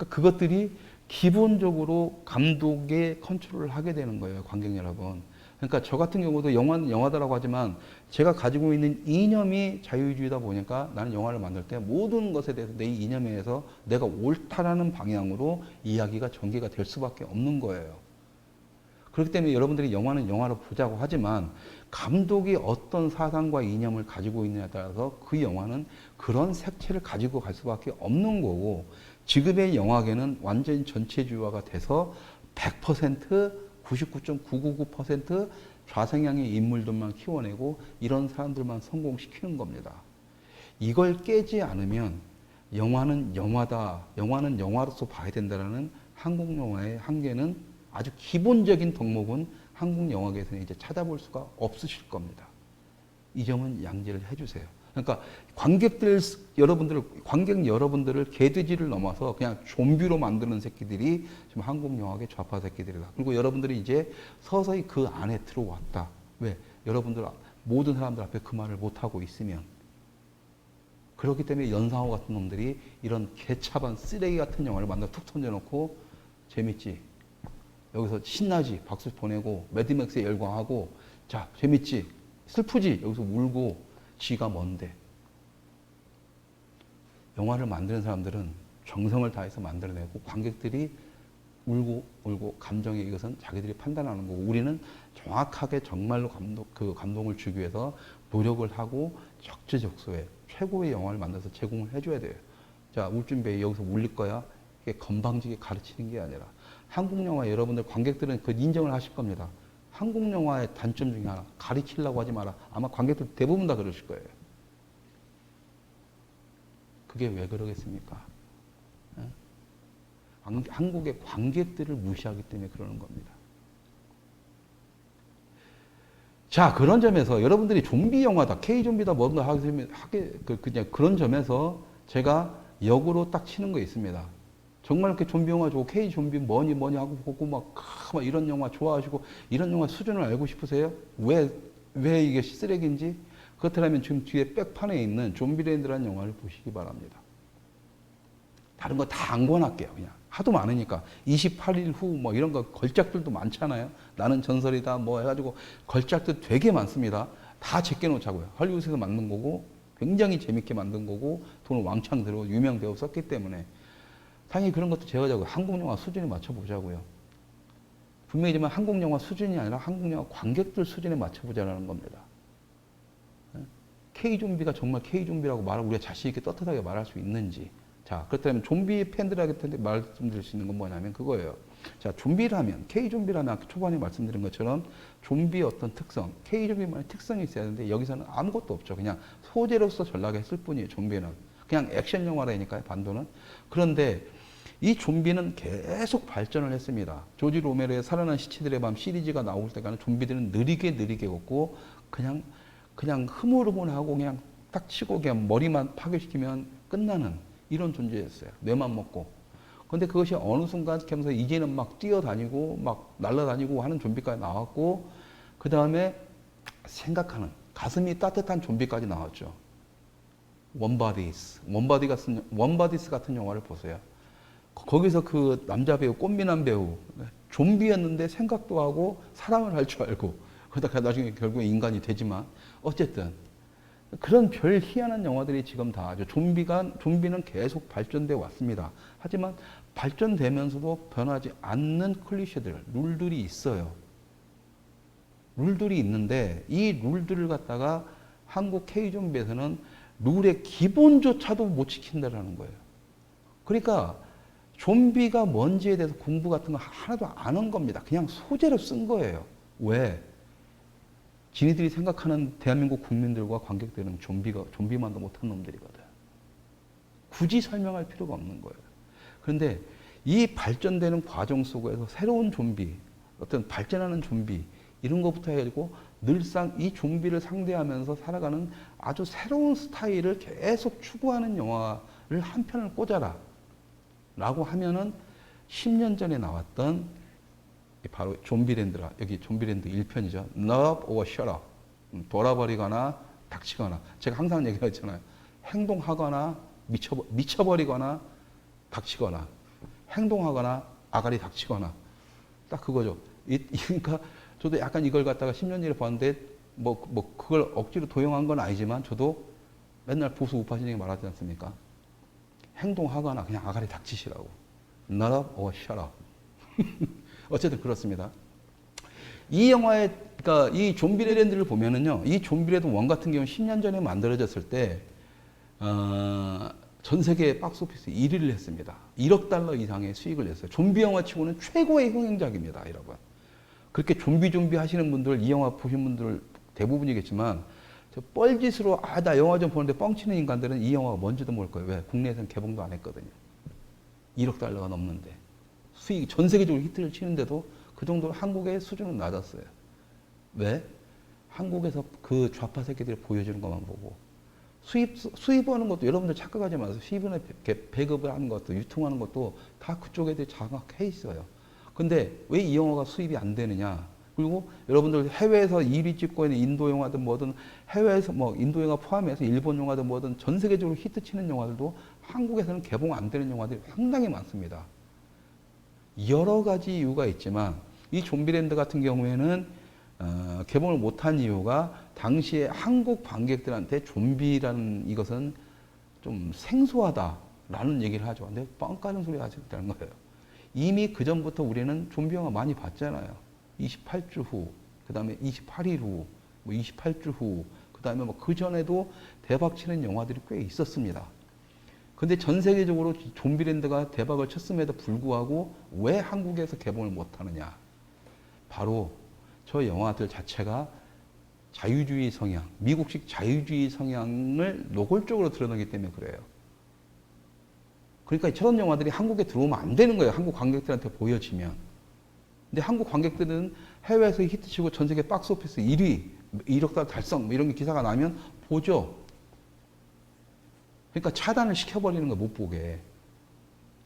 그것들이 기본적으로 감독의 컨트롤을 하게 되는 거예요, 관객 여러분. 그러니까 저 같은 경우도 영화는 영화다라고 하지만 제가 가지고 있는 이념이 자유주의다 보니까 나는 영화를 만들 때 모든 것에 대해서 내 이념에 의해서 내가 옳다라는 방향으로 이야기가 전개가 될 수밖에 없는 거예요. 그렇기 때문에 여러분들이 영화는 영화로 보자고 하지만 감독이 어떤 사상과 이념을 가지고 있느냐에 따라서 그 영화는 그런 색채를 가지고 갈 수밖에 없는 거고, 지금의 영화계는 완전 전체주의화가 돼서 100% 99.999% 좌성향의 인물들만 키워내고 이런 사람들만 성공시키는 겁니다. 이걸 깨지 않으면 영화는 영화다, 영화는 영화로서 봐야 된다는 한국 영화의 한계는 아주 기본적인 덕목은 한국 영화계에서는 이제 찾아볼 수가 없으실 겁니다. 이 점은 양지를 해주세요. 그러니까 관객 여러분들을 개돼지를 넘어서 그냥 좀비로 만드는 새끼들이 지금 한국 영화계 좌파 새끼들이다. 그리고 여러분들이 이제 서서히 그 안에 들어왔다. 왜? 여러분들 모든 사람들 앞에 그 말을 못하고 있으면. 그렇기 때문에 연상호 같은 놈들이 이런 개차반 쓰레기 같은 영화를 만들어 툭 던져놓고 재밌지? 여기서 신나지? 박수 보내고 매드맥스에 열광하고 자 재밌지? 슬프지? 여기서 울고 지가 뭔데? 영화를 만드는 사람들은 정성을 다해서 만들어내고 관객들이 울고 감정에 이것은 자기들이 판단하는 거고, 우리는 정확하게 정말로 감동을 주기 위해서 노력을 하고 적재적소에 최고의 영화를 만들어서 제공을 해줘야 돼요. 자, 울 준비 여기서 울릴 거야. 이게 건방지게 가르치는 게 아니라 한국 영화 여러분들 관객들은 그 인정을 하실 겁니다. 한국 영화의 단점 중에 하나, 가리키려고 하지 마라. 아마 관객들 대부분 다 그러실 거예요. 그게 왜 그러겠습니까? 한국의 관객들을 무시하기 때문에 그러는 겁니다. 자, 그런 점에서 여러분들이 좀비 영화다, K-좀비다, 뭐다 그냥 그런 점에서 제가 역으로 딱 치는 거 있습니다. 정말 이렇게 좀비 영화 좋고 K-좀비 뭐니 하고 보고 막 이런 영화 좋아하시고 이런 영화 수준을 알고 싶으세요? 왜 이게 쓰레기인지? 그렇다면 지금 뒤에 백판에 있는 좀비랜드라는 영화를 보시기 바랍니다. 다른 거 다 안 권할게요. 그냥 하도 많으니까 28일 후 뭐 이런 거 걸작들도 많잖아요. 나는 전설이다 뭐 해가지고 걸작들 되게 많습니다. 다 제껴놓자고요. 할리우드에서 만든 거고 굉장히 재밌게 만든 거고 돈을 왕창 들고 유명 배우 썼기 때문에 당연히 그런 것도 제어하자고요. 한국 영화 수준에 맞춰보자고요. 분명히지만 한국 영화 수준이 아니라 한국 영화 관객들 수준에 맞춰보자라는 겁니다. K-좀비가 정말 K-좀비라고 우리가 자신 있게 떳떳하게 말할 수 있는지. 자, 그렇다면 좀비 팬들에게 말씀드릴 수 있는 건 뭐냐면 그거예요. 자, 좀비라면, K-좀비라면 아까 초반에 말씀드린 것처럼 좀비의 어떤 특성, K-좀비만의 특성이 있어야 하는데 여기서는 아무것도 없죠. 그냥 소재로서 전락했을 뿐이에요, 좀비는. 그냥 액션 영화라니까요, 반도는. 그런데 이 좀비는 계속 발전을 했습니다. 조지 로메로의 살아난 시체들의 밤 시리즈가 나올 때까지 좀비들은 느리게 걷고 그냥 흐물흐물하고 그냥 딱 치고 그냥 머리만 파괴시키면 끝나는 이런 존재였어요. 뇌만 먹고. 근데 그것이 어느 순간 하면서 이제는 막 뛰어다니고 막 날아다니고 하는 좀비까지 나왔고, 그 다음에 생각하는 가슴이 따뜻한 좀비까지 나왔죠. 원바디스 같은 영화를 보세요. 거기서 그 남자 배우, 꽃미남 배우, 좀비였는데 생각도 하고 사랑을 할 줄 알고, 그러다가 나중에 결국에 인간이 되지만, 어쨌든, 그런 별 희한한 영화들이 지금 다 아주 좀비는 계속 발전되어 왔습니다. 하지만 발전되면서도 변하지 않는 클리셰들, 룰들이 있어요. 룰들이 있는데, 이 룰들을 갖다가 한국 K-좀비에서는 룰의 기본조차도 못 지킨다라는 거예요. 그러니까, 좀비가 뭔지에 대해서 공부 같은 거 하나도 안 한 겁니다. 그냥 소재로 쓴 거예요. 왜? 지네들이 생각하는 대한민국 국민들과 관객들은 좀비만도 못한 놈들이거든. 굳이 설명할 필요가 없는 거예요. 그런데 이 발전되는 과정 속에서 새로운 좀비, 어떤 발전하는 좀비, 이런 것부터 해가지고 늘상 이 좀비를 상대하면서 살아가는 아주 새로운 스타일을 계속 추구하는 영화를 한 편을 꽂아라. 라고 하면은 10년 전에 나왔던 바로 좀비랜드라, 여기 좀비랜드 1편이죠. Love or Shut Up. 돌아버리거나 닥치거나. 제가 항상 얘기하잖아요. 행동하거나 미쳐버리거나 닥치거나. 행동하거나 아가리 닥치거나. 딱 그거죠. 그러니까 저도 약간 이걸 갖다가 10년 전에 봤는데 그걸 억지로 도용한 건 아니지만 저도 맨날 보수 우파진에게 말하지 않습니까? 행동하거나 그냥 아가리 닥치시라고. Not up or shut up. 어쨌든 그렇습니다. 이 영화의, 그러니까 이 좀비랜드를 보면은요, 이 좀비랜드 원 같은 경우는 10년 전에 만들어졌을 때, 전 세계 박스오피스 1위를 했습니다. 1억 달러 이상의 수익을 냈어요. 좀비 영화 치고는 최고의 흥행작입니다, 여러분. 그렇게 좀비 하시는 분들, 이 영화 보신 분들 대부분이겠지만, 저 뻘짓으로, 나 영화 좀 보는데 뻥치는 인간들은 이 영화가 뭔지도 모를 거예요. 왜? 국내에서는 개봉도 안 했거든요. 1억 달러가 넘는데. 수익, 전 세계적으로 히트를 치는데도 그 정도로 한국의 수준은 낮았어요. 왜? 한국에서 그 좌파 새끼들이 보여주는 것만 보고. 수입하는 것도 여러분들 착각하지 마세요. 수입은 배급을 하는 것도, 유통하는 것도 다 그쪽 애들이 장악해 있어요. 근데 왜 이 영화가 수입이 안 되느냐? 그리고 여러분들 해외에서 1위 찍고 있는 인도 영화든 뭐든 해외에서 인도 영화 포함해서 일본 영화든 뭐든 전 세계적으로 히트 치는 영화들도 한국에서는 개봉 안 되는 영화들이 상당히 많습니다. 여러 가지 이유가 있지만 이 좀비랜드 같은 경우에는 개봉을 못한 이유가 당시에 한국 관객들한테 좀비라는 이것은 좀 생소하다라는 얘기를 하죠. 근데 뻥 까는 소리 하지 않는 거예요. 이미 그 전부터 우리는 좀비 영화 많이 봤잖아요. 28주 후, 그 다음에 28일 후, 28주 후, 그 다음에 그 전에도 대박 치는 영화들이 꽤 있었습니다. 근데 전 세계적으로 좀비랜드가 대박을 쳤음에도 불구하고 왜 한국에서 개봉을 못하느냐? 바로 저 영화들 자체가 자유주의 성향, 미국식 자유주의 성향을 노골적으로 드러내기 때문에 그래요. 그러니까 저런 영화들이 한국에 들어오면 안 되는 거예요. 한국 관객들한테 보여지면. 근데 한국 관객들은 해외에서 히트치고 전 세계 박스오피스 1위, 1억 달러 달성 이런 게 기사가 나면 보죠. 그러니까 차단을 시켜버리는 거 못 보게.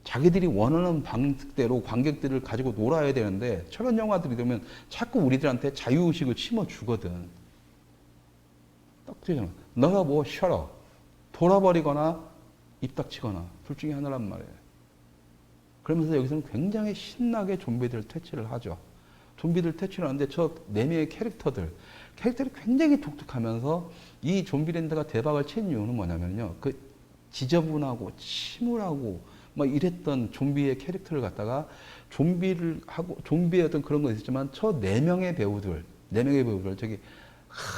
자기들이 원하는 방식대로 관객들을 가지고 놀아야 되는데 저런 영화들이 되면 자꾸 우리들한테 자유의식을 심어주거든. 딱 되잖아. 너가 뭐 쉬어. 돌아버리거나 입 닥치거나 둘 중에 하나란 말이에요. 그러면서 여기서는 굉장히 신나게 좀비들을 퇴치를 하죠. 좀비들 퇴치를 하는데 저 4명의 캐릭터들이 굉장히 독특하면서 이 좀비랜드가 대박을 친 이유는 뭐냐면요. 그 지저분하고 침울하고 막 이랬던 좀비의 캐릭터를 갖다가 좀비를 하고 좀비의 어떤 그런 거 있었지만 저 4명의 배우들 저기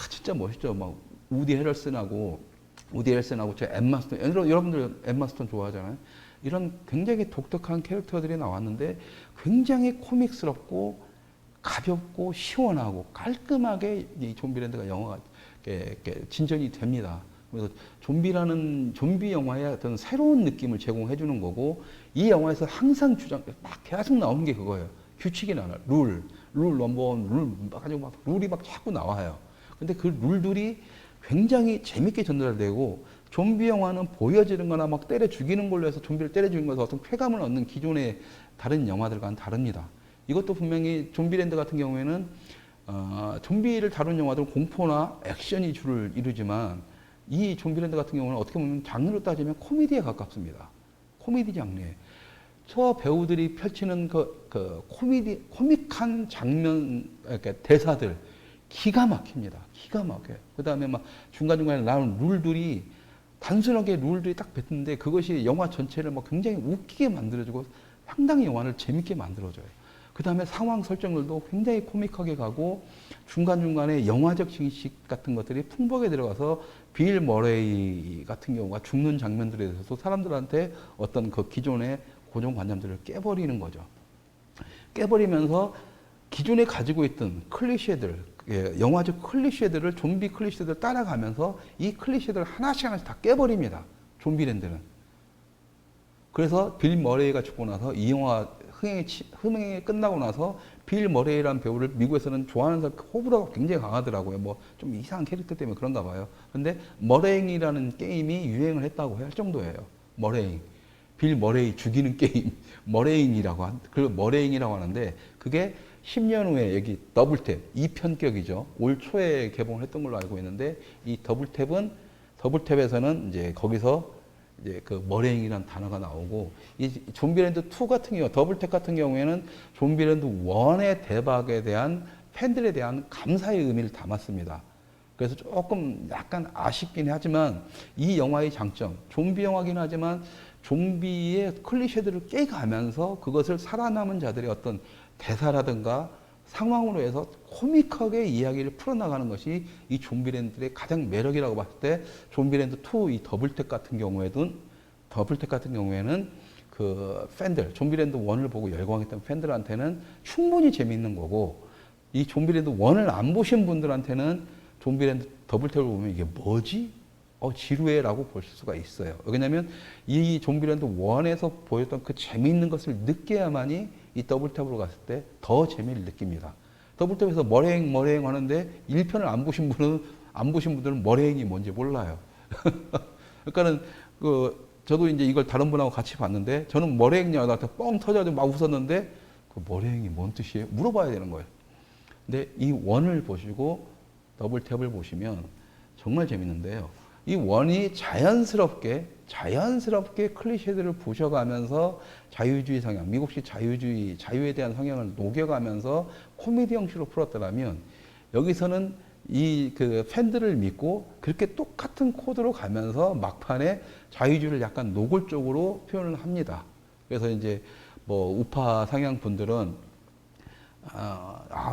진짜 멋있죠. 막 우디 헤럴슨하고 저 엠마 스톤 여러분들 엠마 스톤 좋아하잖아요. 이런 굉장히 독특한 캐릭터들이 나왔는데 굉장히 코믹스럽고 가볍고 시원하고 깔끔하게 이 좀비랜드가 영화가 이렇게 진전이 됩니다. 그래서 좀비 영화의 어떤 새로운 느낌을 제공해 주는 거고 이 영화에서 항상 막 계속 나오는 게 그거예요. 규칙이 나와요. 룰 넘버원, 룰이 막 자꾸 나와요. 근데 그 룰들이 굉장히 재밌게 전달되고 좀비 영화는 보여지는 거나 막 때려 죽이는 걸로 해서 좀비를 때려 죽이는 것에서 어떤 쾌감을 얻는 기존의 다른 영화들과는 다릅니다. 이것도 분명히 좀비랜드 같은 경우에는 좀비를 다룬 영화들은 공포나 액션이 주를 이루지만 이 좀비랜드 같은 경우는 어떻게 보면 장르로 따지면 코미디에 가깝습니다. 코미디 장르에. 저 배우들이 펼치는 코믹한 장면, 그러니까 대사들, 기가 막힙니다. 기가 막혀요. 그 다음에 막 중간중간에 나오는 룰들이 단순하게 룰들이 딱 뱉는데 그것이 영화 전체를 막 굉장히 웃기게 만들어주고 상당히 영화를 재밌게 만들어줘요. 그 다음에 상황 설정들도 굉장히 코믹하게 가고 중간중간에 영화적 지식 같은 것들이 풍부하게 들어가서 빌 머레이 같은 경우가 죽는 장면들에 대해서도 사람들한테 어떤 그 기존의 고정관념들을 깨버리는 거죠. 깨버리면서 기존에 가지고 있던 클리셰들, 영화적 클리셰들을 좀비 클리셰들을 따라가면서 이 클리셰들을 하나씩 다 깨버립니다. 좀비랜드는. 그래서 빌 머레이가 죽고 나서 이 영화 흥행이 끝나고 나서 빌 머레이라는 배우를 미국에서는 좋아하는 사람 호불호가 굉장히 강하더라고요. 뭐 좀 이상한 캐릭터 때문에 그런가 봐요. 근데 머레잉이라는 게임이 유행을 했다고 할 정도예요. 머레잉. 빌 머레이 죽이는 게임, 그 머레인이라고 하는데, 그게 10년 후에 여기 더블탭 2편격이죠. 올 초에 개봉을 했던 걸로 알고 있는데, 이 더블탭에서는 이제 거기서 이제 그 머레인이라는 단어가 나오고, 이 좀비랜드 2 같은 경우, 더블탭 같은 경우에는 좀비랜드 1의 대박에 대한 팬들에 대한 감사의 의미를 담았습니다. 그래서 조금 약간 아쉽긴 하지만, 이 영화의 장점, 좀비 영화긴 하지만 좀비의 클리셰들을 깨가면서 그것을 살아남은 자들의 어떤 대사라든가 상황으로 해서 코믹하게 이야기를 풀어나가는 것이 이 좀비랜드의 가장 매력이라고 봤을 때, 좀비랜드 2 이 더블탭 같은 경우에는 그 팬들, 좀비랜드 1을 보고 열광했던 팬들한테는 충분히 재미있는 거고, 이 좀비랜드 1을 안 보신 분들한테는 좀비랜드 더블탭을 보면 이게 뭐지? 지루해라고 볼 수가 있어요. 왜냐하면 이 좀비랜드 1에서 보였던 그 재미있는 것을 느껴야만이 이 더블탭으로 갔을 때 더 재미를 느낍니다. 더블탭에서 머레잉 하는데 1편을 안 보신 분들은 머레잉이 뭔지 몰라요. 그러니까는 저도 이제 이걸 다른 분하고 같이 봤는데, 저는 머레잉이야 나한테 뻥 터져가지고 막 웃었는데, 그 머레잉이 뭔 뜻이에요? 물어봐야 되는 거예요. 근데 이 원을 보시고 더블탭을 보시면 정말 재밌는데요. 이 원이 자연스럽게 클리셰들을 부셔가면서 자유주의 성향, 미국식 자유에 대한 성향을 녹여가면서 코미디 형식으로 풀었더라면, 여기서는 이 그 팬들을 믿고 그렇게 똑같은 코드로 가면서 막판에 자유주의를 약간 노골적으로 표현을 합니다. 그래서 이제 뭐 우파 상향 분들은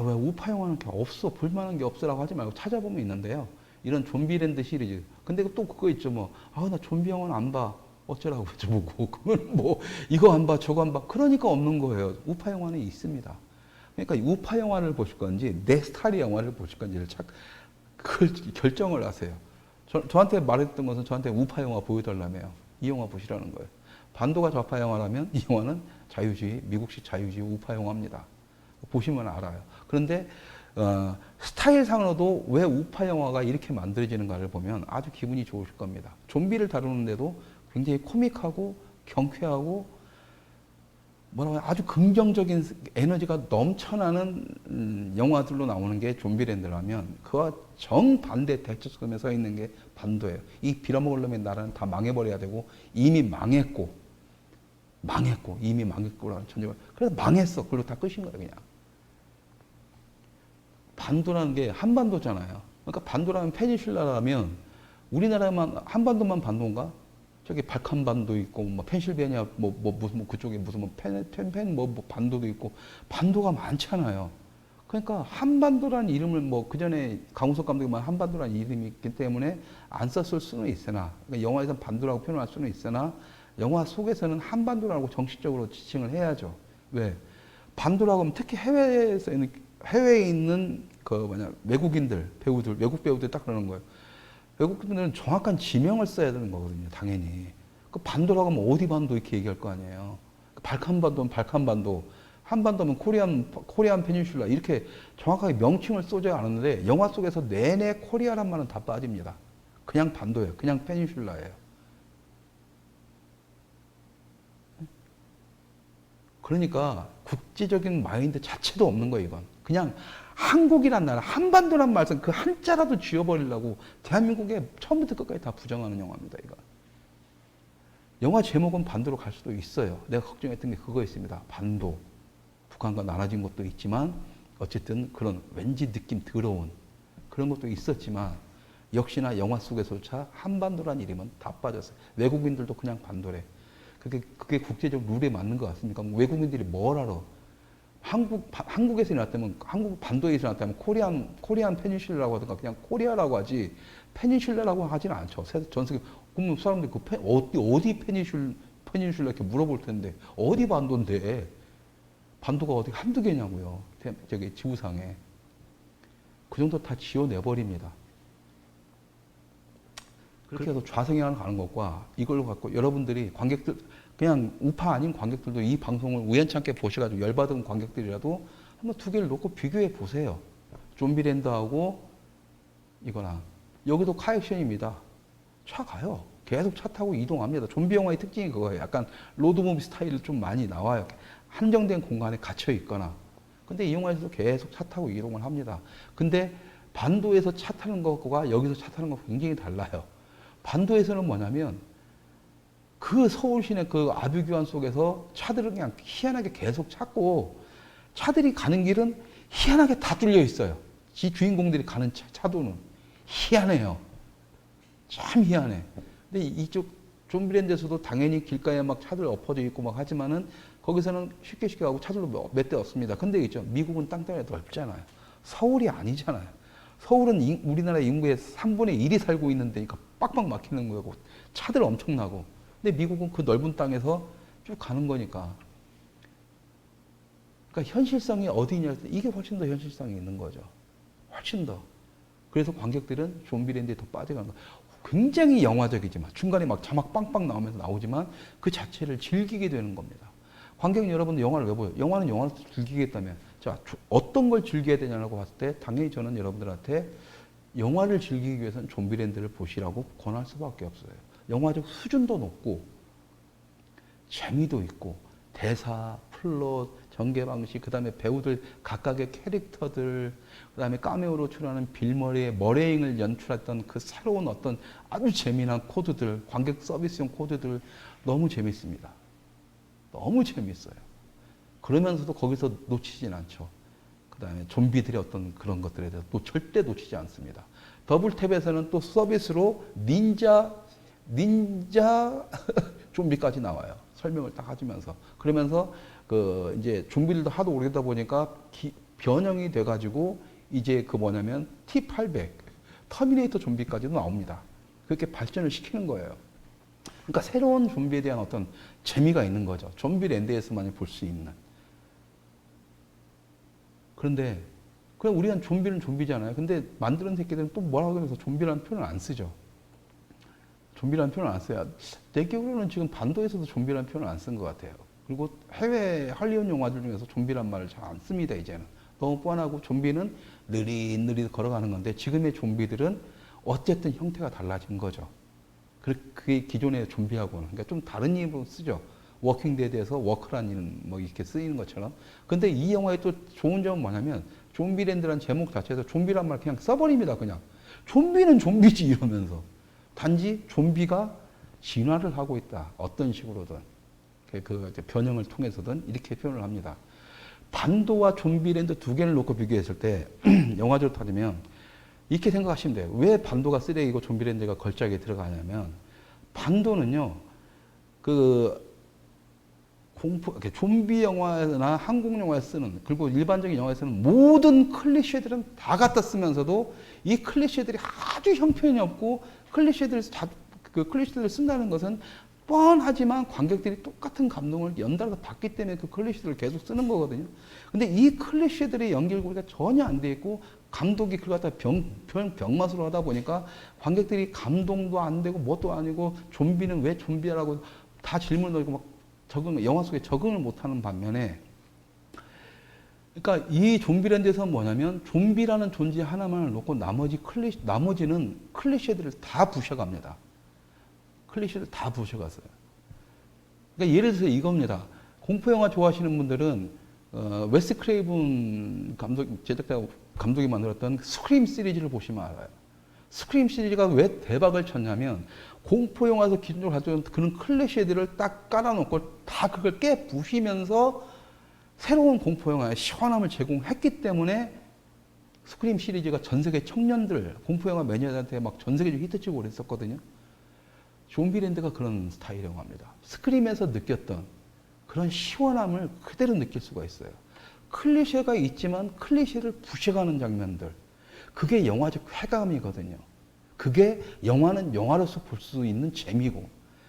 왜 우파 영화는 없어, 볼만한 게 없으라고 하지 말고 찾아보면 있는데요. 이런 좀비랜드 시리즈. 근데 또 그거 있죠, 뭐. 나 좀비 영화는 안 봐. 어쩌라고 여쭤보고. 그러면 뭐, 이거 안 봐, 저거 안 봐. 그러니까 없는 거예요. 우파 영화는 있습니다. 그러니까 우파 영화를 보실 건지, 내 스타일의 영화를 보실 건지를 그걸 결정을 하세요. 저한테 말했던 것은 저한테 우파 영화 보여달라며요. 이 영화 보시라는 거예요. 반도가 좌파 영화라면 이 영화는 자유주의, 미국식 자유주의 우파 영화입니다. 보시면 알아요. 그런데 스타일상으로도 왜 우파 영화가 이렇게 만들어지는가를 보면 아주 기분이 좋으실 겁니다. 좀비를 다루는데도 굉장히 코믹하고 경쾌하고 아주 긍정적인 에너지가 넘쳐나는 영화들로 나오는 게 좀비랜드라면, 그와 정반대 대척점에 서 있는 게 반도예요. 이 빌어먹을 놈의 나라는 다 망해버려야 되고, 이미 망했고 이미 망했고라는 전제가, 그래서 망했어. 그걸로 다 끝인 거예요, 그냥. 반도라는 게 한반도잖아요. 그러니까 반도라면 페닌슐라라면, 우리나라만 한반도만 반도인가? 저기 발칸반도 있고, 뭐 펜실베니아 무슨 그쪽에 무슨 반도도 있고, 반도가 많잖아요. 그러니까 한반도라는 이름을 그 전에 강우석 감독이 말 한반도라는 이름이 있기 때문에 안 썼을 수는 있으나, 그러니까 영화에서는 반도라고 표현할 수는 있으나, 영화 속에서는 한반도라고 정식적으로 지칭을 해야죠. 왜? 반도라고 하면 특히 해외에 있는 외국인들, 외국 배우들 딱 그러는 거예요. 외국인들은 정확한 지명을 써야 되는 거거든요, 당연히. 그 반도라고 하면 어디 반도 이렇게 얘기할 거 아니에요. 발칸반도는 발칸반도, 한반도면 코리안 페닌슐라, 이렇게 정확하게 명칭을 써줘야 하는데, 영화 속에서 내내 코리아란 말은 다 빠집니다. 그냥 반도예요. 그냥 페닌슐라예요. 그러니까 국제적인 마인드 자체도 없는 거예요, 이건. 그냥 한국이란 나라, 한반도란 말씀 그 한자라도 지워버리려고 대한민국에 처음부터 끝까지 다 부정하는 영화입니다, 이거. 영화 제목은 반도로 갈 수도 있어요. 내가 걱정했던 게 그거였습니다. 반도. 북한과 나눠진 것도 있지만, 어쨌든 그런 왠지 느낌 더러운 그런 것도 있었지만, 역시나 영화 속에서조차 한반도란 이름은 다 빠졌어요. 외국인들도 그냥 반도래. 그게 국제적 룰에 맞는 것 같습니까? 외국인들이 뭘 알아? 한국에서 일어났다면, 한국 반도에서 일어났다면 코리안 페닌슐라라고 하든가 그냥 코리아라고 하지, 페닌슐라라고 하지는 않죠. 전 세계, 그러면 사람들이 어디 페닌슐라 이렇게 물어볼 텐데, 어디 반도인데? 반도가 어디 한두 개냐고요. 저기 지구상에. 그 정도 다 지워내버립니다. 그렇게 해서 좌성향을 가는 것과 이걸로 갖고 여러분들이 관객들, 그냥 우파 아닌 관객들도 이 방송을 우연찮게 보셔가지고 열받은 관객들이라도 한번 두 개를 놓고 비교해 보세요. 좀비랜드하고 이거랑. 여기도 카액션입니다. 차 가요. 계속 차 타고 이동합니다. 좀비 영화의 특징이 그거예요. 약간 로드무비 스타일을 좀 많이 나와요. 한정된 공간에 갇혀 있거나. 근데 이 영화에서도 계속 차 타고 이동을 합니다. 근데 반도에서 차 타는 것과 여기서 차 타는 것 굉장히 달라요. 반도에서는 뭐냐면 그 서울 시내 그 아비규환 속에서 차들은 그냥 희한하게 계속 찾고 차들이 가는 길은 희한하게 다 뚫려 있어요. 이 주인공들이 가는 차도는 희한해요. 참 희한해. 근데 이쪽 좀비랜드에서도 당연히 길가에 막 차들 엎어져 있고 막 하지만은 거기서는 쉽게 가고 차들도 몇 대 없습니다. 근데 있죠. 미국은 땅덩이가 넓잖아요. 서울이 아니잖아요. 서울은 우리나라 인구의 3분의 1이 살고 있는 데니까 빡빡 막히는 거고 차들 엄청나고. 근데 미국은 그 넓은 땅에서 쭉 가는 거니까. 그러니까 현실성이 어디냐 할 때 이게 훨씬 더 현실성이 있는 거죠. 훨씬 더. 그래서 관객들은 좀비랜드에 더 빠져가는 거예요. 굉장히 영화적이지만 중간에 막 자막 빵빵 나오면서 나오지만 그 자체를 즐기게 되는 겁니다. 관객 여러분들 영화를 왜 보여요? 영화는 영화를 즐기겠다면 자 어떤 걸 즐겨야 되냐고 봤을 때 당연히 저는 여러분들한테 영화를 즐기기 위해서는 좀비랜드를 보시라고 권할 수밖에 없어요. 영화적 수준도 높고 재미도 있고 대사, 플롯, 전개 방식, 그 다음에 배우들 각각의 캐릭터들, 그 다음에 카메오로 출연하는 빌머리의 머레잉을 연출했던 그 새로운 어떤 아주 재미난 코드들, 관객 서비스용 코드들 너무 재밌습니다. 너무 재밌어요. 그러면서도 거기서 놓치진 않죠. 그 다음에 좀비들의 어떤 그런 것들에 대해서 또 절대 놓치지 않습니다. 더블탭에서는 또 서비스로 닌자 좀비까지 나와요. 설명을 딱 해주면서. 그러면서 그 이제 좀비들도 하도 오래되다 보니까 변형이 돼가지고 이제 그 뭐냐면 T-800 터미네이터 좀비까지도 나옵니다. 그렇게 발전을 시키는 거예요. 그러니까 새로운 좀비에 대한 어떤 재미가 있는 거죠. 좀비랜드에서만 볼 수 있는. 그런데 그냥 우리는 좀비는 좀비잖아요. 근데 만드는 새끼들은 또 뭐라고 그러면서 좀비라는 표현을 안 쓰죠. 좀비라는 표현을 안 써요. 내 기억으로는 지금 반도에서도 좀비라는 표현을 안 쓴 것 같아요. 그리고 해외 할리우드 영화들 중에서 좀비란 말을 잘 안 씁니다, 이제는. 너무 뻔하고 좀비는 느릿느릿 걸어가는 건데 지금의 좀비들은 어쨌든 형태가 달라진 거죠. 그게 기존의 좀비하고는. 그러니까 좀 다른 이름으로 쓰죠. 워킹데드에서 워크라는 이름 뭐 이렇게 쓰이는 것처럼. 근데 이 영화의 또 좋은 점은 뭐냐면 좀비랜드라는 제목 자체에서 좀비란 말 그냥 써버립니다, 그냥. 좀비는 좀비지 이러면서. 단지 좀비가 진화를 하고 있다. 어떤 식으로든. 그 변형을 통해서든 이렇게 표현을 합니다. 반도와 좀비랜드 두 개를 놓고 비교했을 때 영화적으로 따지면 이렇게 생각하시면 돼요. 왜 반도가 쓰레기고 좀비랜드가 걸작에 들어가냐면 반도는요. 그 좀비 영화나 한국 영화에 쓰는 그리고 일반적인 영화에서는 모든 클리셰들은 다 갖다 쓰면서도 이 클리셰들이 아주 형편이 없고 그 클리셰들을 쓴다는 것은 뻔하지만 관객들이 똑같은 감동을 연달아서 받기 때문에 그 클리셰들을 계속 쓰는 거거든요. 근데 이 클리셰들의 연결고리가 전혀 안 돼 있고 감독이 그걸 갖다 병맛으로 하다 보니까 관객들이 감동도 안 되고 뭣도 아니고 좀비는 왜 좀비야라고 다 질문을 넣고 막 영화 속에 적응을 못하는 반면에 그러니까 이 좀비랜드에서는 뭐냐면 좀비라는 존재 하나만을 놓고 나머지는 클리셰들을 다 부셔갑니다. 클리셰를 다 부셔갔어요. 그러니까 예를 들어서 이겁니다. 공포영화 좋아하시는 분들은 웨스 크레이븐 감독이 만들었던 스크림 시리즈를 보시면 알아요. 스크림 시리즈가 왜 대박을 쳤냐면 공포영화에서 기존으로 가져온 그런 클리셰들을 딱 깔아놓고 다 그걸 깨부시면서 새로운 공포영화의 시원함을 제공했기 때문에 스크림 시리즈가 전 세계 청년들, 공포영화 매니아들한테 막 전 세계적으로 히트치고 그랬었거든요. 좀비랜드가 그런 스타일 영화입니다. 스크림에서 느꼈던 그런 시원함을 그대로 느낄 수가 있어요. 클리셰가 있지만 클리셰를 부셔가는 장면들. 그게 영화적 쾌감이거든요. 그게 영화는 영화로서 볼 수 있는 재미고.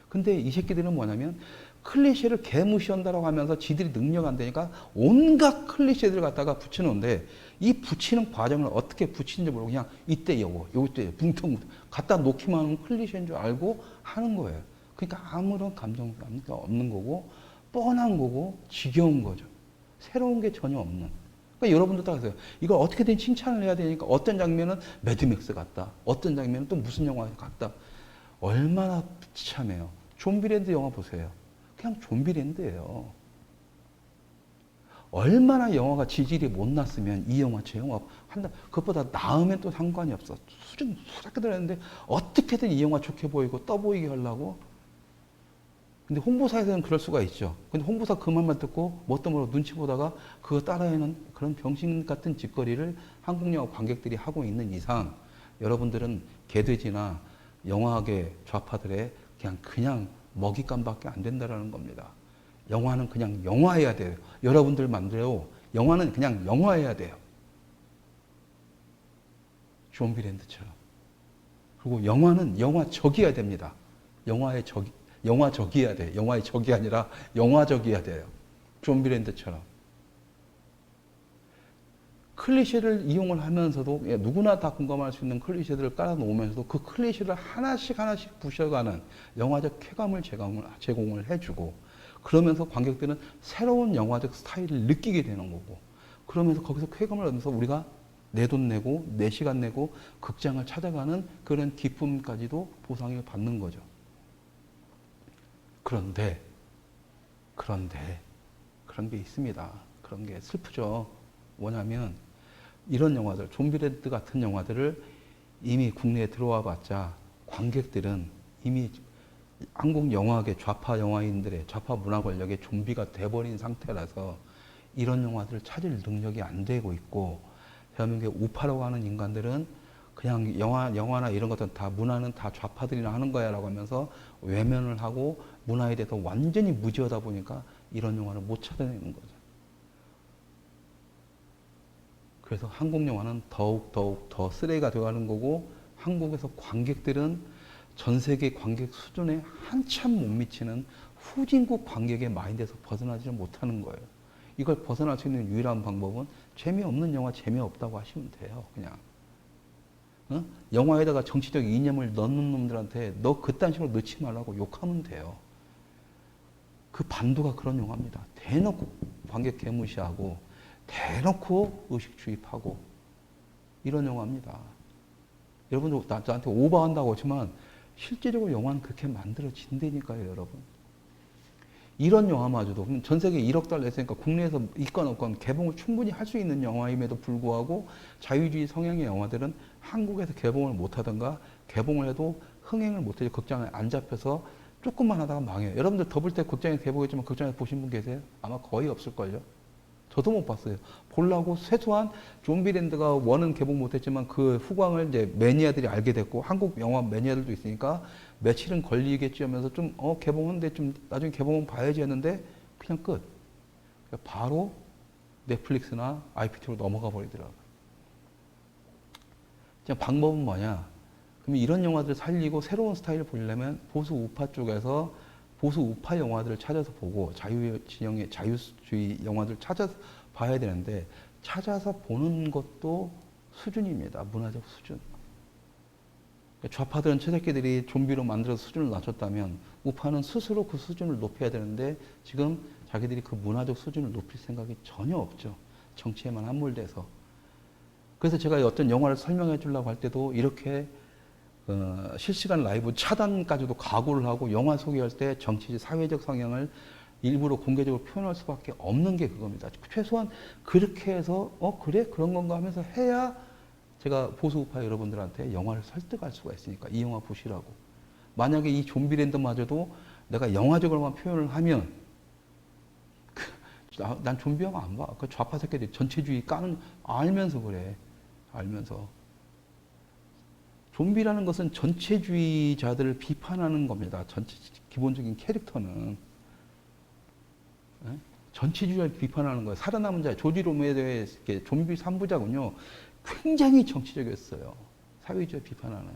근데 이 새끼들은 뭐냐면 클리셰를 개무시한다라고 하면서 지들이 능력 안 되니까 온갖 클리셰들을 갖다가 붙여놓는데 이 붙이는 과정을 어떻게 붙이는지 모르고 그냥 이때 요때 붕텅 갖다 놓기만 하면 클리셰인 줄 알고 하는 거예요. 그러니까 아무런 감정감이 없는 거고 뻔한 거고 지겨운 거죠. 새로운 게 전혀 없는. 그러니까 여러분도 딱 하세요. 이걸 어떻게든 칭찬을 해야 되니까 어떤 장면은 매드맥스 같다. 어떤 장면은 또 무슨 영화 같다. 얼마나 비참해요. 좀비랜드 영화 보세요. 그냥 좀비랜드예요. 얼마나 영화가 지질이 못 났으면 이 영화 저 영화 한다. 그것보다 나으면 또 상관이 없어. 수준 수작게 들었는데 어떻게든 이 영화 좋게 보이고 떠 보이게 하려고. 근데 홍보사에서는 그럴 수가 있죠. 근데 홍보사 그 말만 듣고 뭣도 모르고 눈치 보다가 그거 따라하는 그런 병신 같은 짓거리를 한국 영화 관객들이 하고 있는 이상 여러분들은 개돼지나 영화계 좌파들의 그냥 먹잇감밖에 안 된다라는 겁니다. 영화는 그냥 영화해야 돼요. 여러분들 만들어 영화는 그냥 영화해야 돼요. 좀비랜드처럼. 그리고 영화는 영화적이어야 됩니다. 영화적이어야 돼. 영화의 적이 아니라 영화적이어야 돼요. 좀비랜드처럼. 클리셰를 이용을 하면서도 누구나 다 공감할 수 있는 클리셰들을 깔아놓으면서도 그 클리셰를 하나씩 부셔가는 영화적 쾌감을 제공을 해주고 그러면서 관객들은 새로운 영화적 스타일을 느끼게 되는 거고 그러면서 거기서 쾌감을 얻으면서 우리가 내 돈 내고 내 시간 내고 극장을 찾아가는 그런 기쁨까지도 보상을 받는 거죠. 그런데 그런 게 있습니다. 그런 게 슬프죠. 뭐냐면 이런 영화들, 좀비랜드 같은 영화들을 이미 국내에 들어와 봤자 관객들은 이미 한국 영화계 좌파 영화인들의 좌파 문화 권력의 좀비가 돼버린 상태라서 이런 영화들을 찾을 능력이 안 되고 있고 대한민국의 우파라고 하는 인간들은 그냥 영화나 이런 것들은 다 문화는 다 좌파들이나 하는 거야 라고 하면서 외면을 하고 문화에 대해서 완전히 무지하다 보니까 이런 영화를 못 찾아내는 거죠. 그래서 한국 영화는 더욱 더 쓰레기가 되어가는 거고 한국에서 관객들은 전 세계 관객 수준에 한참 못 미치는 후진국 관객의 마인드에서 벗어나지 못하는 거예요. 이걸 벗어날 수 있는 유일한 방법은 재미없는 영화 재미없다고 하시면 돼요. 그냥. 영화에다가 정치적 이념을 넣는 놈들한테 너 그딴 식으로 넣지 말라고 욕하면 돼요. 그 반도가 그런 영화입니다. 대놓고 관객 개무시하고 대놓고 의식 주입하고 이런 영화입니다. 여러분들 나한테 오버한다고 하지만 실제적으로 영화는 그렇게 만들어진다니까요, 여러분. 이런 영화마저도 전 세계 1억 달러 했으니까 국내에서 있건 없건 개봉을 충분히 할 수 있는 영화임에도 불구하고 자유주의 성향의 영화들은 한국에서 개봉을 못하던가 개봉을 해도 흥행을 못해서 극장에 안 잡혀서 조금만 하다가 망해요. 여러분들 더블 때 극장에 개봉했지만 극장에서 보신 분 계세요? 아마 거의 없을걸요. 저도 못 봤어요. 보려고 최소한 좀비랜드가 원은 개봉 못했지만 그 후광을 이제 매니아들이 알게 됐고 한국 영화 매니아들도 있으니까 며칠은 걸리겠지 하면서 좀 개봉한데 좀 나중에 개봉은 봐야지 했는데 그냥 끝. 바로 넷플릭스나 IPTV로 넘어가 버리더라고요. 방법은 뭐냐? 그러면 이런 영화들을 살리고 새로운 스타일을 보려면 보수 우파 쪽에서 보수 우파 영화들을 찾아서 보고 자유진영의 자유주의 영화들을 찾아서 봐야 되는데 찾아서 보는 것도 수준입니다. 문화적 수준. 좌파들은 최새끼들이 좀비로 만들어서 수준을 낮췄다면 우파는 스스로 그 수준을 높여야 되는데 지금 자기들이 그 문화적 수준을 높일 생각이 전혀 없죠. 정치에만 함몰돼서. 그래서 제가 어떤 영화를 설명해 주려고 할 때도 이렇게 실시간 라이브 차단까지도 각오를 하고 영화 소개할 때 정치적 사회적 성향을 일부러 공개적으로 표현할 수밖에 없는 게 그겁니다. 최소한 그렇게 해서 그래 그런 건가 하면서 해야 제가 보수 우파 여러분들한테 영화를 설득할 수가 있으니까 이 영화 보시라고. 만약에 이 좀비랜드마저도 내가 영화적으로만 표현을 하면 난 좀비 영화 안 봐. 그 좌파 새끼들이 전체주의 까는 알면서 그래. 알면서. 좀비라는 것은 전체주의자들을 비판하는 겁니다. 기본적인 캐릭터는. 전체주의자를 비판하는 거예요. 살아남은 자, 조지 로메로의 좀비 3부작은요, 굉장히 정치적이었어요. 사회주의 비판하는.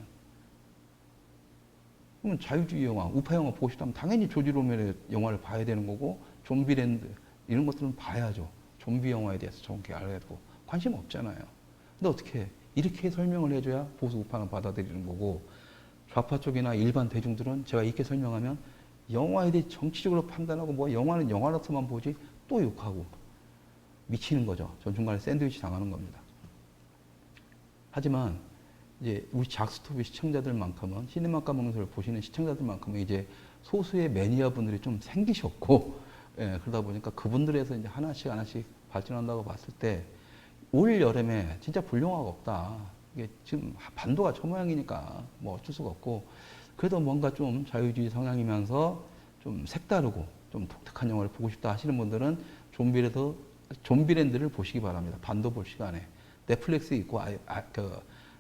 그러면 자유주의 영화, 우파 영화 보고 싶다면 당연히 조지 로메로의 영화를 봐야 되는 거고, 좀비랜드, 이런 것들은 봐야죠. 좀비 영화에 대해서 정확히 알아야 되고, 관심 없잖아요. 근데 어떻게 해? 이렇게 설명을 해줘야 보수 우파는 받아들이는 거고 좌파 쪽이나 일반 대중들은 제가 이렇게 설명하면 영화에 대해 정치적으로 판단하고 뭐 영화는 영화로서만 보지 또 욕하고 미치는 거죠. 전 중간에 샌드위치 당하는 겁니다. 하지만 이제 우리 작스토비 시청자들만큼은 시네마 까먹는 보시는 시청자들만큼은 이제 소수의 매니아 분들이 좀 생기셨고, 예, 그러다 보니까 그분들에서 이제 하나씩 발전한다고 봤을 때 올 여름에 진짜 불용화가 없다. 이게 지금 반도가 저 모양이니까 뭐 어쩔 수가 없고, 그래도 뭔가 좀 자유주의 성향이면서 좀 색다르고 좀 독특한 영화를 보고 싶다 하시는 분들은 좀비랜드를 보시기 바랍니다. 반도 볼 시간에. 넷플릭스에 있고,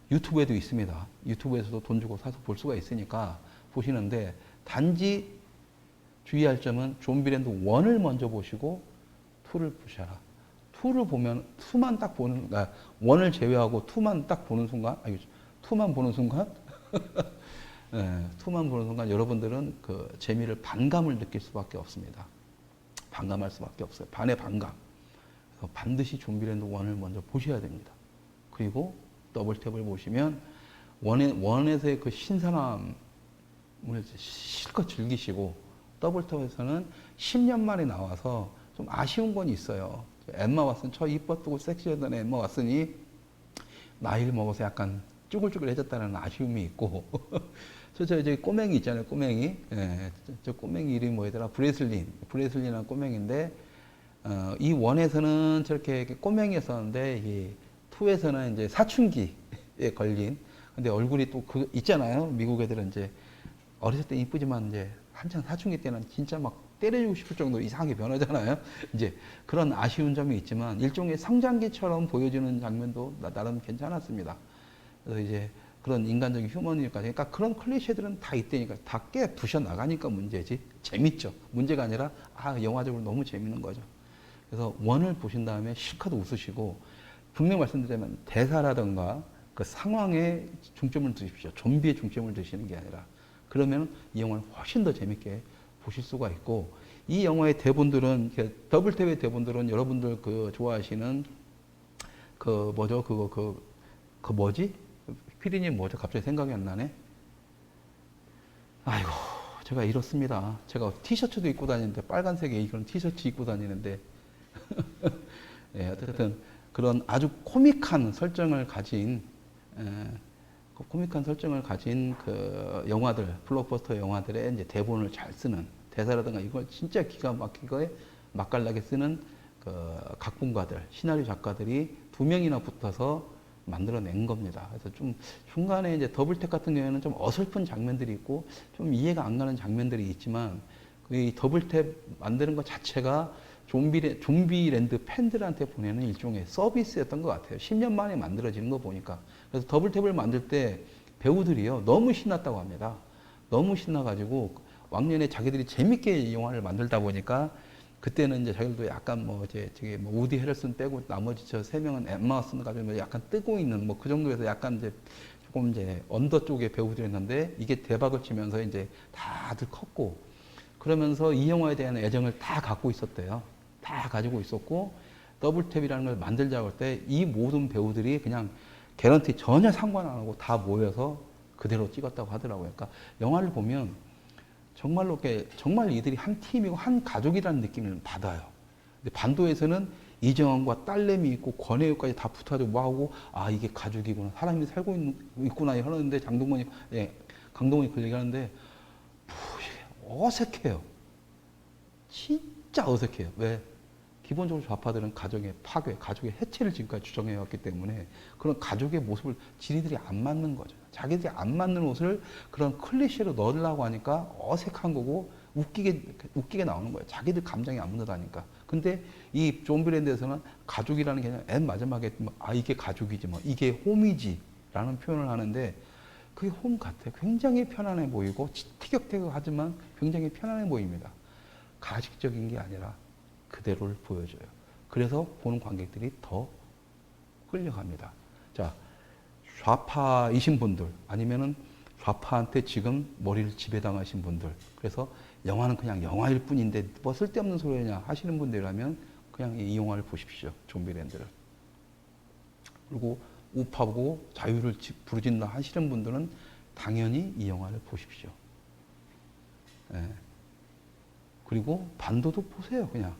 유튜브에도 있습니다. 유튜브에서도 돈 주고 사서 볼 수가 있으니까 보시는데, 단지 주의할 점은 좀비랜드 1을 먼저 보시고 2를 보셔라. 2를 보면 2만 딱 보는, 1을 제외하고 2만 딱 보는 순간, 2만 보는 순간, 네, 2만 보는 순간 여러분들은 그 재미를 반감을 느낄 수밖에 없습니다. 반감할 수밖에 없어요. 반의 반감. 그래서 반드시 좀비랜드 1을 먼저 보셔야 됩니다. 그리고 더블탭을 보시면 원에서의 그 신선함을 실컷 즐기시고, 더블탭에서는 10년 만에 나와서 좀 아쉬운 건 있어요. 엠마 왓슨, 저 이뻤고 섹시하던 엠마 왓슨이 나이를 먹어서 약간 쭈글쭈글해졌다는 아쉬움이 있고, 저 이제 꼬맹이 있잖아요, 꼬맹이. 예, 저 꼬맹이 이름이 뭐더라? 브레슬린이라는 꼬맹인데, 이 원에서는 저렇게 꼬맹이였었는데, 이 투에서는 이제 사춘기에 걸린, 근데 얼굴이 또 있잖아요. 미국 애들은 이제 어렸을 때 이쁘지만 이제 한창 사춘기 때는 진짜 막 때려주고 싶을 정도로 이상하게 변하잖아요. 이제 그런 아쉬운 점이 있지만 일종의 성장기처럼 보여지는 장면도 나름 괜찮았습니다. 그래서 이제 그런 인간적인 휴머니까지, 그러니까 그런 클리셰들은 다 있다니까, 다 깨 부셔 나가니까 문제지. 재밌죠. 문제가 아니라 영화적으로 너무 재밌는 거죠. 그래서 원을 보신 다음에 실컷 웃으시고, 분명히 말씀드리자면 대사라든가 그 상황에 중점을 두십시오. 좀비에 중점을 두시는 게 아니라. 그러면 이 영화를 훨씬 더 재밌게 보실 수가 있고, 이 영화의 대본들은, 더블탭의 대본들은 여러분들 그 좋아하시는 그 뭐죠? 그 뭐지? 피디님 뭐죠? 갑자기 생각이 안 나네. 아이고, 제가 이렇습니다. 제가 티셔츠도 입고 다니는데, 빨간색의 이런 티셔츠 입고 다니는데, 예, 어쨌든 그런 아주 코믹한 설정을 가진, 그 영화들, 블록버스터 영화들의 이제 대본을 잘 쓰는, 대사라든가 이걸 진짜 기가 막히게 맛깔나게 쓰는 그 각본가들, 시나리오 작가들이 2명이나 붙어서 만들어낸 겁니다. 그래서 좀 중간에 이제 더블탭 같은 경우에는 좀 어설픈 장면들이 있고 좀 이해가 안 가는 장면들이 있지만, 이 더블탭 만드는 것 자체가 좀비랜드 팬들한테 보내는 일종의 서비스였던 것 같아요. 10년 만에 만들어지는 거 보니까. 그래서 더블탭을 만들 때 배우들이요, 너무 신났다고 합니다. 너무 신나가지고 왕년에 자기들이 재밌게 이 영화를 만들다 보니까, 그때는 이제 자기들도 약간 뭐 이제 저기 뭐 우디 헤럴슨 빼고 나머지 저 3명은 엠마 왓슨 가지고 약간 뜨고 있는 뭐 그 정도에서 약간 이제 조금 이제 언더 쪽의 배우들이었는데, 이게 대박을 치면서 이제 다들 컸고, 그러면서 이 영화에 대한 애정을 다 갖고 있었대요. 다 가지고 있었고, 더블탭이라는 걸 만들자고 할 때 이 모든 배우들이 그냥 개런티 전혀 상관 안 하고 다 모여서 그대로 찍었다고 하더라고요. 그러니까 영화를 보면 정말로 정말 이들이 한 팀이고 한 가족이라는 느낌을 받아요. 근데 반도에서는 이정원과 딸내미 있고 권혜유까지 다 붙어가지고 뭐하고, 이게 가족이구나, 사람이 살고 있구나 하는데, 강동원이 그 얘기하는데 어색해요. 진짜 어색해요. 왜? 기본적으로 좌파들은 가정의 파괴, 가족의 해체를 지금까지 주장해왔기 때문에 그런 가족의 모습을 지네들이 안 맞는 거죠. 자기들이 안 맞는 옷을 그런 클리셰로 넣으려고 하니까 어색한 거고 웃기게 나오는 거예요. 자기들 감정이 안 묻어다니까. 근데 이 좀비랜드에서는 가족이라는 개념, 맨 마지막에 이게 가족이지, 뭐 이게 홈이지 라는 표현을 하는데, 그게 홈 같아요. 굉장히 편안해 보이고 티격태격하지만 굉장히 편안해 보입니다. 가식적인 게 아니라 그대로를 보여줘요. 그래서 보는 관객들이 더 끌려갑니다. 자, 좌파이신 분들, 아니면은 좌파한테 지금 머리를 지배당하신 분들, 그래서 영화는 그냥 영화일 뿐인데 뭐 쓸데없는 소리냐 하시는 분들이라면 그냥 이 영화를 보십시오. 좀비랜드를. 그리고 우파고 자유를 부르짖는다 하시는 분들은 당연히 이 영화를 보십시오. 예. 그리고 반도도 보세요, 그냥.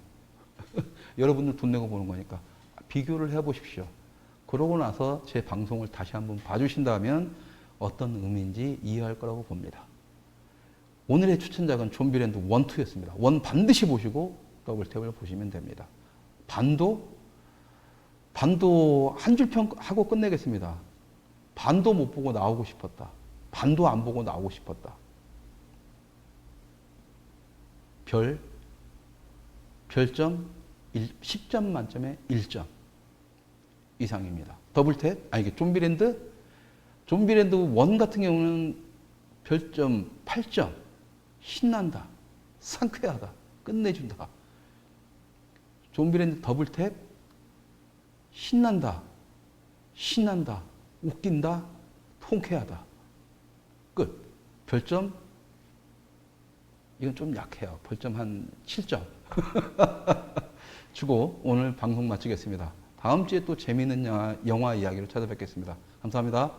여러분들 돈 내고 보는 거니까. 비교를 해보십시오. 그러고 나서 제 방송을 다시 한번 봐주신다면 어떤 의미인지 이해할 거라고 봅니다. 오늘의 추천작은 좀비랜드 1, 2였습니다. 1 반드시 보시고 더블탭을 보시면 됩니다. 반도 한 줄 평하고 끝내겠습니다. 반도 못 보고 나오고 싶었다. 반도 안 보고 나오고 싶었다. 별점 10점 만점에 1점 이상입니다. 더블탭, 이게 좀비랜드 1 같은 경우는 별점 8점. 신난다. 상쾌하다. 끝내준다. 좀비랜드 더블탭, 신난다. 웃긴다. 통쾌하다. 끝. 별점, 이건 좀 약해요. 별점 한 7점. 주고 오늘 방송 마치겠습니다. 다음 주에 또 재미있는 영화 이야기로 찾아뵙겠습니다. 감사합니다.